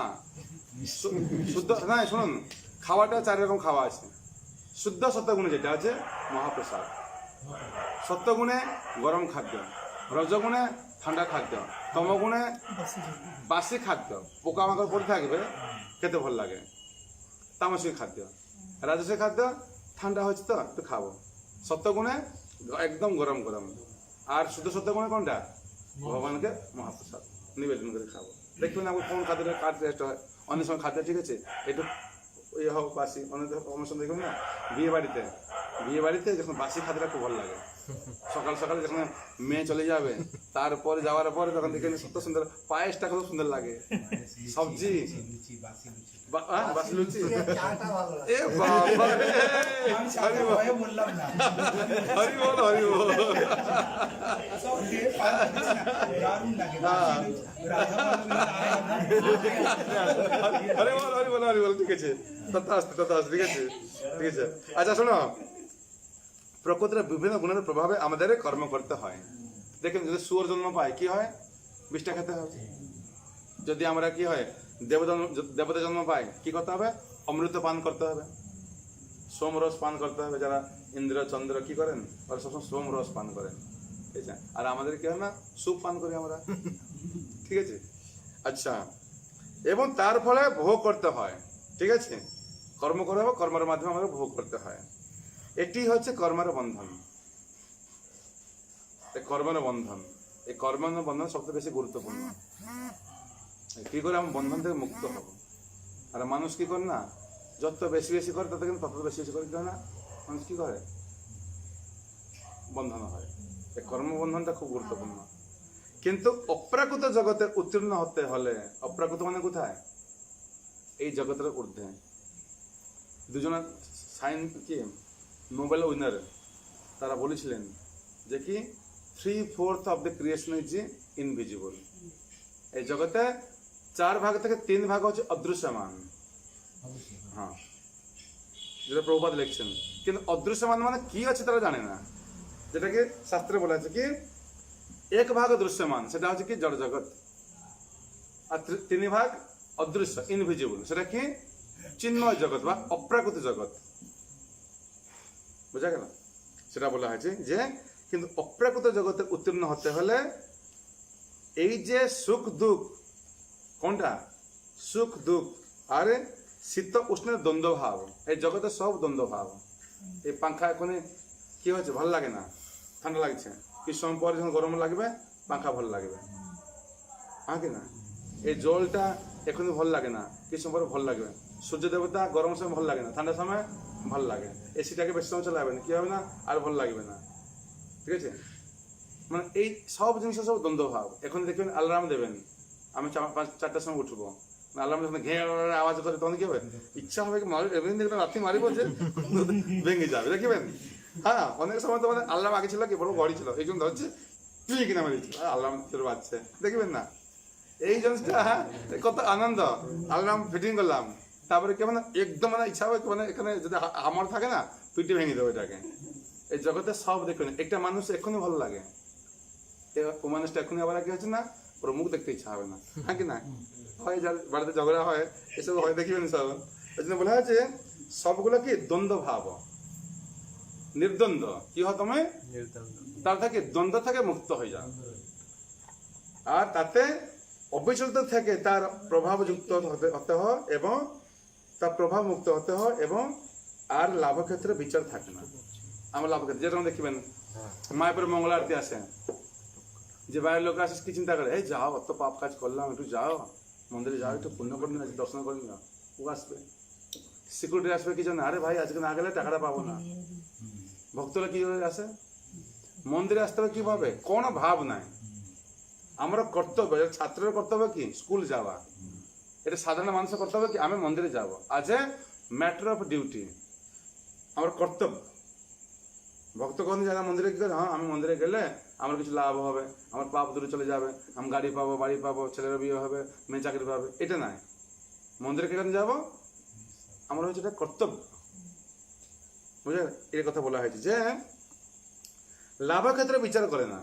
শুদ্ধ না। শুনুন, খাওয়াটা 4 রকম খাওয়া আছে। শুদ্ধ সত্যগুণে যেটা আছে মহাপ্রসাদ। সত্যগুণে গরম খাদ্য, রজগুণে ঠান্ডা খাদ্য, তমগুণে বাসি খাদ্য, পোকামাকড় পড়ে থাকবে, খেতে ভালো লাগে, তামসিক খাদ্য। রাজসিক খাদ্য ঠান্ডা হচ্ছে তো একটু খাবো। সত্যগুণে একদম গরম গরম। আর শুদ্ধ সত্যগুণে কোনটা? ভগবানকে মহাপ্রসাদ নিবেদন করে খাবো। দেখবেন আমার কোন খাদ্যটা কার টেস্ট হয়। অনেক সময় খাদ্য ঠিক আছে একটু ইয়ে হোক বাসি, অনেক সময় দেখবেন না বিয়ে বাড়িতে যখন বাসি খাদ্যটা খুব ভালো লাগে। সকাল সকালে যখন মেয়ে চলে যাবে, তারপরে যাওয়ার পরে তখন দেখবেন সত্য সুন্দর পায়েসটা খুব সুন্দর লাগে, সবজি বাসি লুচি। এ বাবা রে, হরি বল হরি বল। হরি বল, ঠিক আছে, ঠিক আছে, ঠিক আছে। আচ্ছা শোনো, প্রকৃতির বিভিন্ন গুণের প্রভাবে আমাদের কর্ম করতে হয়। দেখেন, যদি শুয়োর জন্ম পায় কি হয়? বিষটা খেতে হবে। যদি আমরা কি হয় দেবতা জন্ম পাই, কি করতে হবে? অমৃত পান করতে হবে। সোম রস পান করতে হবে। যারা ইন্দ্র চন্দ্র কি করেন, ওরা সবসময় সোম রস পান করেন, ঠিক আছে। আর আমাদের কি হয় না, স্যুপ পান করি আমরা, ঠিক আছে। আচ্ছা, এবং তার ফলে ভোগ করতে হয়, ঠিক আছে। কর্ম করা হবে, কর্মের মাধ্যমে আমাদের ভোগ করতে হয়। এটি হচ্ছে কর্মের বন্ধন। কর্মের বন্ধন, এই কর্মের বন্ধন সবচেয়ে বেশি গুরুত্বপূর্ণ। কি করে আমি বন্ধন থেকে মুক্ত হব। আর মানুষ কি করে না, যত বেশি বেশি করে তত কিন্তু তত বেশি বেশি করে কি হয় না, মানুষ কি করে, বন্ধন হয়। এই কর্মবন্ধনটা খুব গুরুত্বপূর্ণ। কিন্তু অপ্রাকৃত জগতে উত্তীর্ণ হতে হলে, অপ্রাকৃত মানে কোথায়, এই জগতের ঊর্ধ্বে। দুজনে সায়েন্স কি নোবেল উইনার, তারা বলেছিলেন যে কি 3/4 of the creation is invisible. এই জগতে 4 ভাগ থেকে 3 ভাগ হচ্ছে অদৃশ্যমান। হ্যাঁ, যেটা প্রভুপাদ লিখছেন। কিন্তু অদৃশ্যমান মানে কি আছে তারা জানে না। যেটাকে শাস্ত্রে বলা আছে কি 1 ভাগ দৃশ্যমান, সেটা হচ্ছে কি জড় জগৎ। আর 3 ভাগ অদৃশ্য ইনভিজিবল, সেটা কি চিন্ময় জগৎ বা অপ্রাকৃত জগৎ। বোঝা গেল? সেটা বলা হয়েছে যে কিন্তু অপ্রাকৃত জগতে উত্তীর্ণ হতে হলে এই যে সুখ দুঃখ, কোনটা সুখ দুঃখ আর শীত উষ্ণের দ্বন্দ্ব ভাব, এই জগতে সব দ্বন্দ্ব ভাব। এই পাঙ্খা এখন কি হচ্ছে, ভালো লাগে না, ঠান্ডা লাগছে। কিছু সময় পরে যখন গরম লাগবে, পাঙ্খা ভালো লাগবে, হ্যাঁ কি না। এই জলটা এখনই ভালো লাগে না, কিছু সময় পরে ভালো লাগবে। সূর্য দেবতা গরম সময় ভালো লাগে না, ঠান্ডার সময় ভালো লাগে। এসিটাকে বেশি সময় চালাবে না, কি হবে না, আর ভালো লাগবে না, ঠিক আছে। মানে এই সব জিনিসের সব দ্বন্দ্ব ভাব। এখন দেখবেন অ্যালার্ম দেবেন, আমি 4টার সময় উঠবো, অ্যালার্ম যখন ঘে আওয়াজ করে তখন কি হবে, ইচ্ছা হবে এমনি দেখবেন রাত্রি মারিব যে ভেঙে যাবে, দেখবেন। হ্যাঁ, অনেক সময় তো মানে অ্যালার্ম আগে ছিল কি বড় ঘড়ি ছিল, এই জন্য ধরছে তুই কিনা মারিছি, অ্যালার্ম চলে বাজছে, দেখবেন না। এই জিনিসটা কত আনন্দ। অ্যালার্ম ফিটিং করলাম, তারপরে কি মানে একদম মানে ইচ্ছা হবে মানে এখানে যদি আমার থাকে না, পিটি ভেঙে দেবো এটাকে। এই জগতে সব দেখবেন, একটা মানুষ এখনই ভালো লাগে, ও মানুষটা এখনই আবার কি হচ্ছে না, ওর মুখ দেখতে ইচ্ছা হবে না, হ্যাঁ কি না। হয় যার বাড়িতে ঝগড়া হয়, এসব হয় দেখবেন সব। ওই জন্য বলা হয়েছে সবগুলো কি দ্বন্দ্ব ভাব, নির্দ্বন্দ্ব। কি হয় তুমি তার থেকে দ্বন্দ্ব থেকে মুক্ত হয়ে যাও, আর তাতে অবিচলিত থেকে তার প্রভাব যুক্ত হতে হয় এবং তার প্রভাব মুক্ত হতে হয়, এবং আর লাভক্ষেত্রে বিচার থাকে না। আমার লাভক্ষেত্রে যেরকম দেখবেন মায়াপুরে মঙ্গল আরতি আসে, যে বাইরের লোক আসে কি চিন্তা করে, এই যাও অত পাপ কাজ করলাম, একটু যাও মন্দিরে যাও, একটু পুণ্য করে নিও, দর্শন করে নিও। ও আসবে, সিকিউরিটি আসবে কি জন্য, আরে ভাই আজকে না গেলে টাকাটা পাবো না। ভক্তরা কি আসে মন্দিরে, আসতে হবে কিভাবে, কোনো ভাব নাই। আমরা কর্তব্য, ছাত্রের কর্তব্য কি স্কুল যাওয়া, এটা সাধারণ মানুষের কর্তব্য কি আমি মন্দিরে যাব, আজ এ ম্যাটার অফ ডিউটি, আমার কর্তব্য। ভক্ত কখন যারা মন্দিরে কি করে, হ্যাঁ আমি মন্দিরে গেলে আমার কিছু লাভ হবে, আমার পাপ দূরে চলে যাবে, আমি গাড়ি পাবো, বাড়ি পাবো, ছেলের বিয়ে হবে, মেয়ে চাকরি পাবে, এটা নাই। মন্দিরে কেন যাবো, আমার হচ্ছে এটা কর্তব্য, বুঝলে। এর কথা বলা হয়েছে যে লাভ ক্ষেত্রে বিচার করে না।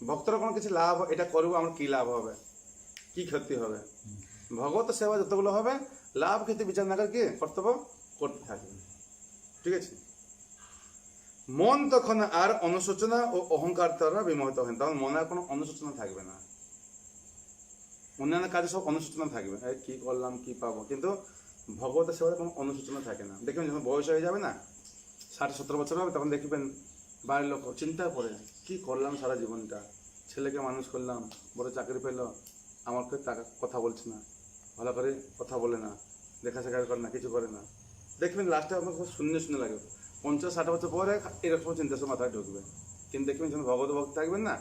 ভক্তরা কোনো কিছু লাভ, এটা করবো আমার কি লাভ হবে, কি ক্ষতি হবে। ভগবত সেবা যতগুলো হবে, লাভ ক্ষতি বিচার না করে কি কর্তব্য করতে থাকবে, ঠিক আছে। মন তখন আর অনুশোচনা ও অহংকার দ্বারা বিমোহিত হয়, তখন মনে আর কোনো অনুশোচনা থাকবে না। অন্যান্য কাজে সব অনুশোচনা থাকবে, কি করলাম কি পাবো, কিন্তু ভগবতের সেবায় কোনো অনুশোচনা থাকে না। দেখবেন যখন বয়স হয়ে যাবে না, 60-70 বছর হবে, তখন দেখবেন বাড়ির লোক চিন্তা করে কি করলাম সারা জীবনটা, ছেলেকে মানুষ করলাম, বড় চাকরি পেলো, আমাকে টাকা কথা বলছে না, ভালো করে কথা বলে না, দেখা শেখা করে না, কিছু করে না। দেখবেন লাস্টে আপনার খুব শূন্য শূন্য লাগবে। 50-60 বছর পরে এরকম চিন্তা সব মাথায় ঢুকবে। কিন্তু দেখবেন যখন ভগবত ভক্ত থাকবেন না,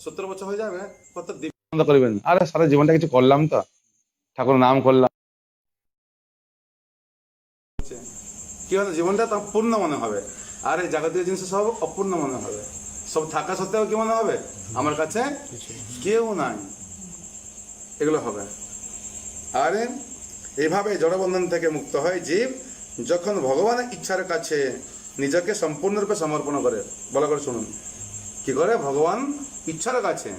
70 বছর হয়ে যাবে, কত দীপ করবেন, আরে সারা জীবনটা কিছু করলাম তো, ঠাকুর নাম করলাম, কি হবে জীবনটা তো পূর্ণ মনে হবে। আর এই জাগতিক জিনিস সব অপূর্ণ মনে হবে। সব থাকা সত্ত্বেও কি মনে হবে, আমার কাছে কেউ নাই, এগুলো হবে। আর এইভাবে জড়বন্ধন থেকে মুক্ত হয় জীব যখন ভগবানের ইচ্ছার কাছে নিজেকে সম্পূর্ণরূপে সমর্পণ করে। বলা করে শুনুন, কি করে, ভগবান ইচ্ছার কাছে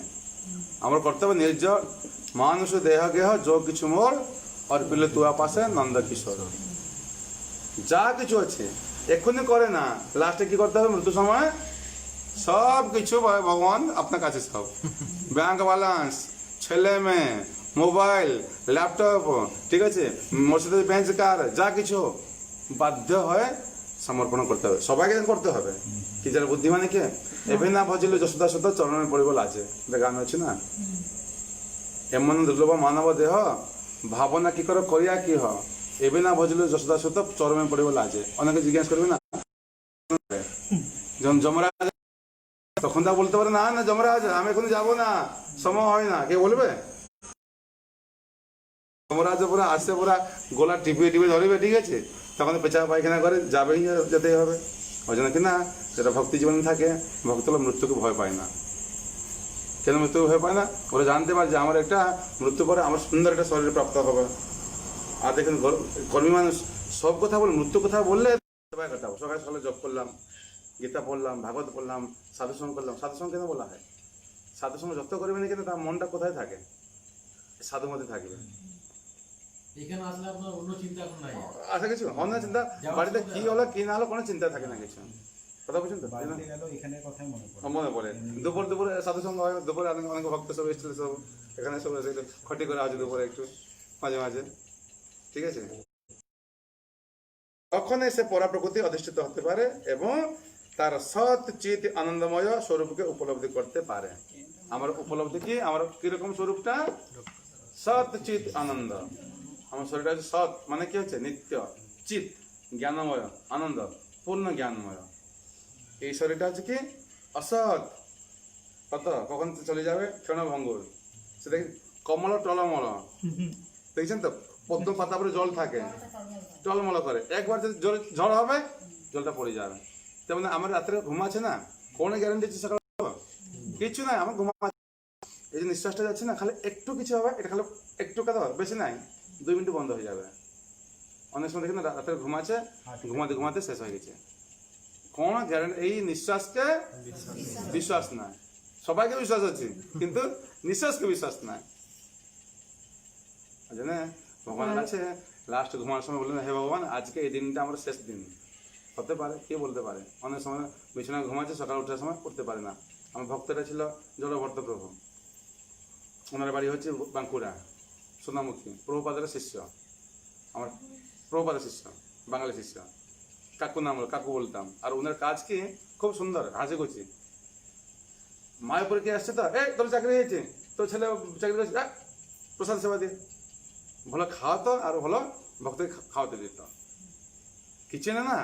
আমার কর্তব্য নিজ মানুষ দেহ গেহ যোগ কিছু মোর অর্পিলে তুয়া পাশে নন্দ কিশোর। যা কিছু আছে এক্ষুনি করে না, লাস্টে কি করতে হবে? মৃত্যু সময় সব কিছু ভগবান আপনার কাছে, সব ব্যাংক ব্যালেন্স, ছেলে মেয়ে, মোবাইল, ল্যাপটপ, ঠিক আছে, মর্সিডিজ বেঞ্চ কার, যা কিছু বাধ্য হয়ে সমর্পণ করতে হবে, সবাইকে করতে হবে। কি যারা বুদ্ধিমানে কে এবে না ভজিলে যশোদা সত চরণে পড়িব লাজে, এটা গান আছে না? এমন দুর্লভ মানব দেহ ভাবনা কি করে করিয়া কি হ, এবে না ভজিলে যশোদা সত চরণে পড়িব লাজে। অনেকে জিজ্ঞাসা করবে না, যখন যমরাজ তখন তা বলতে পারে না, না যমরাজ আমি এখন যাবো না, সময় হয় না, কে বলবে? যমরাজ পুরা আসছে, পুরা গোলা টিপে টিপে ধরবে, ঠিক আছে, তখন পেঁচা পায়খানা করে যাবেই, যেতেই হবে। ওই জন্য কিনা যেটা ভক্তি জীবনে থাকে, ভক্তরা মৃত্যুকে ভয় পায় না। কেন মৃত্যুকে ভয় পায় না? ওরা জানতে পারে যে আমার একটা মৃত্যু পরে আমার সুন্দর একটা শরীর প্রাপ্ত হবে। আর দেখেন কর্মী মানুষ সব কথা বলে, মৃত্যু কথা বললে কাটাবো। সকালে সকালে জব করলাম, গীতা পড়লাম, ভাগবত পড়লাম, সাধুসঙ্গ করলাম। সাধুসঙ্গ কেন বলা হয়? সাধুসঙ্গ যত করবে না কেন তার মনটা কোথায় থাকে? সাধুর মধ্যে থাকবে। এখানে আসলে আপনার অন্য চিন্তা এখন নাই। আচ্ছা, কিছু অন্য চিন্তা, বাড়িতে কি হলো কি না হলো কোনো চিন্তা থাকে না কিছু। কথা বলছেন তো? মনে পড়ে দুপুরে সাধুসঙ্গ হয়, দুপুরে অনেক ভক্ত সব এসেছিল, সব এখানে সব এসে খটি করে আছে দুপুরে একটু মাঝে মাঝে, ঠিক আছে। তখন সে পরা প্রকৃতি অধিষ্ঠিত হতে পারে এবং তার সৎ চিত আনন্দময় স্বরূপকে উপলব্ধি করতে পারে। আমার উপলব্ধি কি? আমার কিরকম স্বরূপটা? সৎ চিত আনন্দ। আমার শরীরটা হচ্ছে সৎ, মানে কি হচ্ছে? নিত্য, চিত জ্ঞানময়, আনন্দ পূর্ণ জ্ঞানময়। এই শরীরটা হচ্ছে কি? অসৎ। কত কখন চলে যাবে? ক্ষণভঙ্গুর। সেটা কমল টলমল, দেখছেন তো? পদ্ম পাতা পরে জল থাকে, টলমল করে, একবার যদি ঝড় হবে জলটা পড়ে যাবে। তেমন আমার রাত্রে ঘুম আছে না, কোনো গ্যারান্টি আছে সকালে? কিছু নাই, আমার ঘুমা। এই যে নিঃশ্বাসটা যাচ্ছে না, খালি একটু কিছু হবে, এটা খালি একটু কথা হবে, বেশি নাই, 2 মিনিট বন্ধ হয়ে যাবে। অনেক সময় দেখেন রাত্রে ঘুম আছে, ঘুমাতে ঘুমাতে শেষ হয়ে গেছে। কোন গ্যারান্টি? এই নিঃশ্বাসকে বিশ্বাস নাই। সবাইকে বিশ্বাস আছে, কিন্তু নিঃশ্বাসকে বিশ্বাস নাই। জানে ভগবানের কাছে লাস্ট ঘুমানোর সময় বললেন, হে ভগবান, আজকে এই দিনটা আমার শেষ দিন। হতে পারে, কে বলতে পারে? অনেক সময় বিছানায় ঘুমাচ্ছে, সকাল ওঠার সময় করতে পারে না। আমার ভক্তটা ছিল জলভট্ট প্রভু, ওনার বাড়ি হচ্ছে বাঁকুড়া, সোনামুখী, প্রভুপাদের শিষ্য, আমার প্রভুপাদের শিষ্য, বাঙালি শিষ্য। কাকু নাম হলো, কাকু বলতাম। আর ওনার কাজ কি খুব সুন্দর, হাসি খুশি। মায়াপুরে কে আসছে তো, এই তোর চাকরি হয়েছে, তোর ছেলে চাকরি করেছে, প্রসাদ সেবা দিয়ে ভালো খাওয়াতো, আর ভালো ভক্তকে খাওয়াতে দিত। কিচেনে না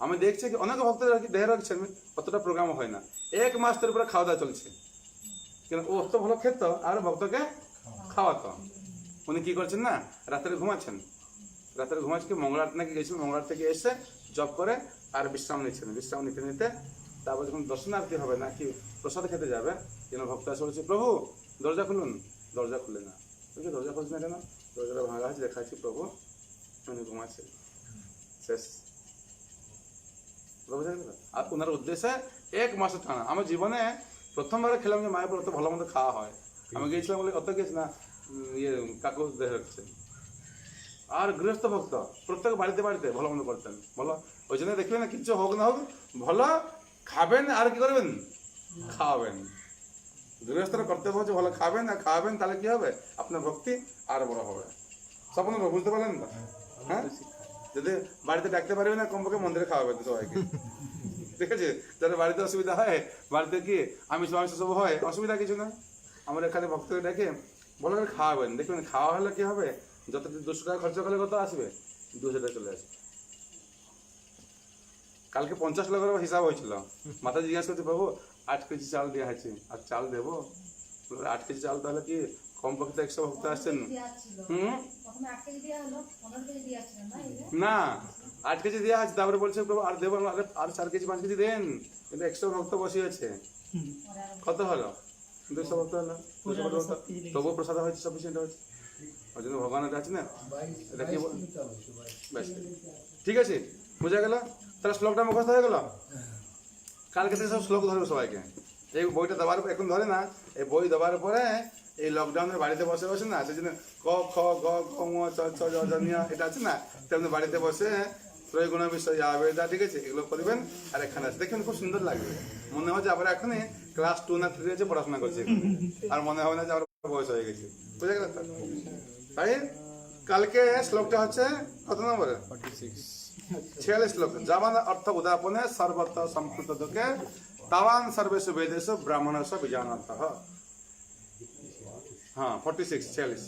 আমি দেখছি কি অনেক ভক্ত দেহে রাখছেন, অতটা প্রোগ্রাম হয় না, 1 মাস তোর উপরে খাওয়া দাওয়া চলছে। কিন্তু ও তো ভালো খেত আর ভক্তকে খাওয়াতো। উনি কি করছেন না, রাত্রে ঘুমাচ্ছেন, রাত্রে ঘুমাচ্ছে কি, মঙ্গলবার নাকি গেছিল, মঙ্গলবার থেকে এসে জব করে আর বিশ্রাম নিচ্ছেন। বিশ্রাম নিতে নিতে তারপর যখন দর্শনার্থী হবে না কি প্রসাদ খেতে যাবে, যেন ভক্ত এসে বলছে, প্রভু দরজা খুলুন। দরজা খুলে না, দরজা খুলছে না কেন? দরজাটা ভাঙা আছে, দেখাচ্ছি প্রভু উনি ঘুমাচ্ছে, শেষ। আর ওনার উদ্দেশ্যে 1 মাসের টানা। আমার জীবনে প্রথমবারে খেলাম যে মায়ের অত ভালো মতো খাওয়া হয়। আমি গিয়েছিলাম বলে অত গেছি না, ইয়ে কাকু দেহ রাখছে। আর গৃহস্থ ভক্ত প্রত্যেক বাড়িতে বাড়িতে ভালো মন্দ করতেন, ভালো। ওই জন্য দেখবেন না, কিচ্ছু হোক না হোক ভালো খাবেন আর কি করবেন, খাওয়াবেন। গৃহস্থরা কর্তব্য হচ্ছে ভালো খাবেন আর খাওয়াবেন, তাহলে কি হবে? আপনার ভক্তি আর বড় হবে। স্বপ্ন বুঝতে পারলেন তো? হ্যাঁ, যদি বাড়িতে ডাকতে পারবে না, কমপক্ষে মন্দিরে খাওয়াবেন সবাইকে, ঠিক আছে? যাদের বাড়িতে অসুবিধা হয়, বাড়িতে কি আমিষ সব হয়, অসুবিধা কিছু না, আমরা এখানে ভক্তকে ডেকে ভালো করে খাওয়াবেন। দেখবেন খাওয়া হলে কি হবে, যত 200 টাকা খরচা করলে কত আসবে? 200 টাকা চলে আসবে। কালকে 50 লাখের হিসাব হয়েছিল। মাতাজি জিজ্ঞাসা করছে, বাবু 8 কেজি চাল দেওয়া হয়েছে, আর চাল দেবো? 8 কেজি চাল তাহলে কি কমপক্ষে 100 ভক্ত আসছেন। না, 8 কেজি দেওয়া আছে, তারপরে বলছে প্রভু আর দেবো, আর 4 কেজি 5 কেজি দেন, কিন্তু 100 ভক্ত বসে আছে। কত হলো? 200 ভক্ত হলো, তবুও প্রসাদ হয়েছে, সাফিসিয়েন্ট হয়েছে। ওই জন্য ভগবানের কাছে না এটা কি ব্যাস, ঠিক আছে, বোঝা গেল? তাহলে শ্লোকটা মুখস্থ হয়ে গেল। কালকে থেকে সব শ্লোক ধরবে সবাইকে। এই বইটা দেওয়ার এখন ধরে না, এই বই দেওয়ার পরে এই লকডাউনের বাড়িতে বসে বসে না, সেই জন্য ক খ গ ঘ ঙ চ ছ জ ঝ ঞ এটা আছে না, তেমনি বাড়িতে বসে ত্রৈগুণ বিষয় আবেদা, ঠিক আছে, এগুলো করবেন। আর এখানে আছে দেখবেন খুব সুন্দর লাগবে, মনে হয় যে আবার এখনই ক্লাস 2 না 3 এসে পড়াশোনা করছি এখানে। আর মনে হবে না যে আমার বয়স হয়ে গেছে, বুঝে গেল তো? তাই কালকে শ্লোকটা হচ্ছে কত নম্বরে? 46 শ্লোক। যাবান অর্থ উদাপনে সর্বত্র সম্পৃক্ত দুঃখে তাবান সর্বেষু বেদেষু ব্রাহ্মণস্য বিজানাতঃ। হ্যাঁ 46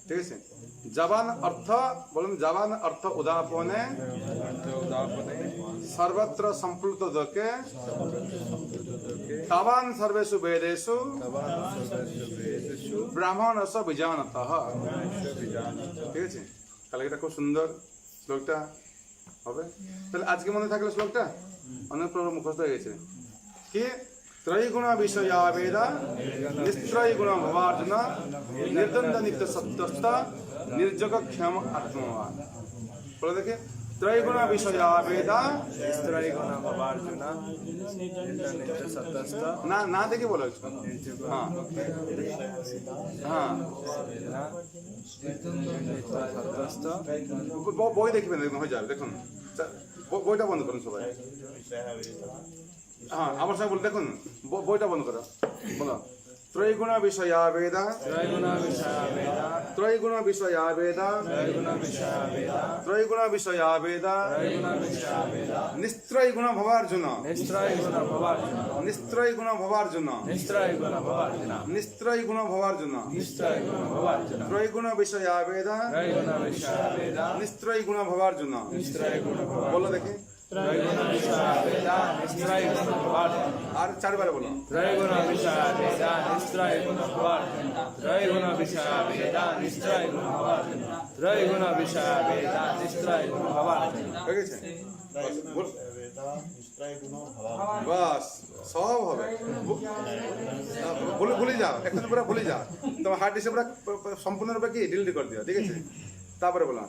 ঠিক আছে। জবান অর্থ বলুন, জবান অর্থ উদাপনে সর্বত্র সম্পৃক্ত দুঃখে তাবান সর্বেষু বেদেষু ব্রাহ্মণস্য বিজানাতঃ। ঠিক আছে, তাহলে এটা খুব সুন্দর শ্লোকটা হবে। তাহলে আজকে মনে থাকলে শ্লোকটা অনেক প্রবলেম মুখস্থ হয়ে গেছে কি? ত্রৈগুণ বিষয়া বেদা নিস্ত্রৈগুণ ভবার্জুন নির্দ্বন্দ্ব নিত্য সত্যস্থ নির্যোগ ক্ষম আত্মবান। বলে দেখে, ত্রৈগুণ বিষয়া বেদা, ত্রৈগুণ ভবার্জুন নিত্য সত্যস্থ না না দেখে বলো একটু। হ্যাঁ হ্যাঁ সত্যস্থ বই দেখবেন, দেখুন হয়ে যাবে। দেখুন বইটা বন্ধ করুন সবাই। হ্যাঁ আমার সঙ্গে বলুন, দেখুন বইটা বন্ধ করো, বলো। ত্রৈগুণ বিষয়া বেদা, ত্রৈগুণ বিষয়া বেদা, ত্রৈগুণ বিষয়া বেদা, ত্রৈগুণ বিষয়া বেদা, ত্রৈগুণ বিষয়া বেদা, ত্রৈগুণ বিষয়া বেদা, নিস্ত্রৈগুণ ভবার্জুন, নিস্ত্রৈগুণ ভবার্জুন, নিস্ত্রৈগুণ ভবার্জুন, নিস্ত্রৈগুণ ভবার্জুন, নিস্ত্রৈগুণ ভবার্জুন, নিস্ত্রৈগুণ ভবার্জুন, ত্রৈগুণ বিষয়া বেদা, ত্রৈগুণ বিষয়া বেদা, নিস্ত্রৈগুণ ভবার্জুন। নিস্ত্রৈগুণ ভবার্জুন, বলো দেখি, ত্রৈগুণ বিষয়া বেদা, নিস্ত্রৈগুণ ভবার্জুন, আর চারবারে বলো। ত্রৈগুণ বিষয়া বেদা, নিস্ত্রৈগুণ ভবার্জুন, ত্রৈগুণ বিষয়া বেদা, নিস্ত্রৈগুণ ভবার্জুন, ত্রৈগুণ বিষয়া বেদা, নিস্ত্রৈগুণ ভবার্জুন। হয়ে গেছে? বাস সব হবে। ভুলে যাও, এখন পুরো ভুলে যাও, তোমার হার্ড ডিস্ক পুরো সম্পূর্ণরূপে কি ডিলিট করে দিও, ঠিক আছে? তারপরে বলো,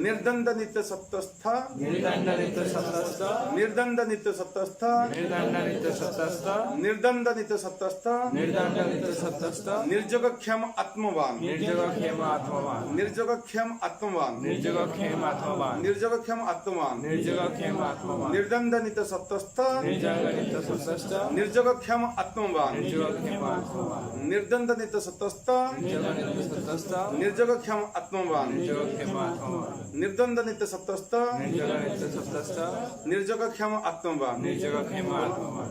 निर्दंड नित्य सत्वस्थ निर्दंड नित्य सत्वस्थ निर्दंड नित्य सत्वस्थ निर्दंड नित्य सत्वस्थ निर्दंड नित्य सत्वस्थ निर्दंड नित्य सत्वस्थ निर्जोगक्षम आत्मवान निर्जोगक्षेम आत्मवान निर्जोगक्षम आत्मवान निर्जोगक्षेम आत्मवान निर्जोगक्षम आत्मवान निर्जोगक्षेम आत्मवान निर्दंड नित्य सत्वस्थ निर्दंड नित्य सत्वस्थ निर्जोगक्षम आत्मवान निर्जोगक्षेम आत्मवान निर्दंड नित्य सत्वस्थ निर्जोग नित्य सत्वस्थ निर्जोगक्षम आत्मवान निर्जोगक्षेम आत्मवान निर्दंड नित्य सत्वस्थ निर्जोग नित्य सत्वस्थ निर्जोगक्षम आत्मवान निर्जोगक्षेम आत्मवान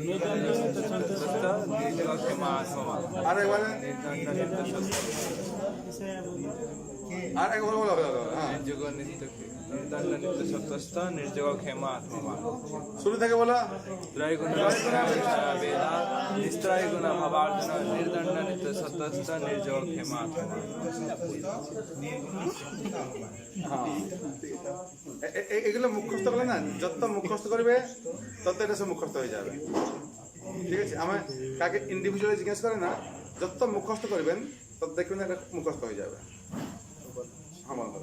निर्दंड नित्य सत्वस्थ निर्जोगक्षेम आत्मवान अरे वाले निर्दंड नित्य सत्वस्थ अरे बोलो बोलो बोलो हाँ निर्जोग नित्य निर्दंड नित्य सत्वस्थ निर्जोगक्षेम आत्मवान शुरू থেকে বলো त्रैगुण विषया वेदा निस्त्रैगुण भवार्जुन निर्दंड नित्य सत्वस्थ निर्जोगक्षेम आत्मवान হ্যাঁ এগুলো মুখস্থ করলে না, যত মুখস্থ করবে তত এটা সব মুখস্থ হয়ে যাবে, ঠিক আছে? আমার কাকে ইন্ডিভিজুয়ালি জিজ্ঞেস করে না, যত মুখস্থ করবেন তত দেখবেন এটা মুখস্থ হয়ে যাবে। হ্যাঁ বলো।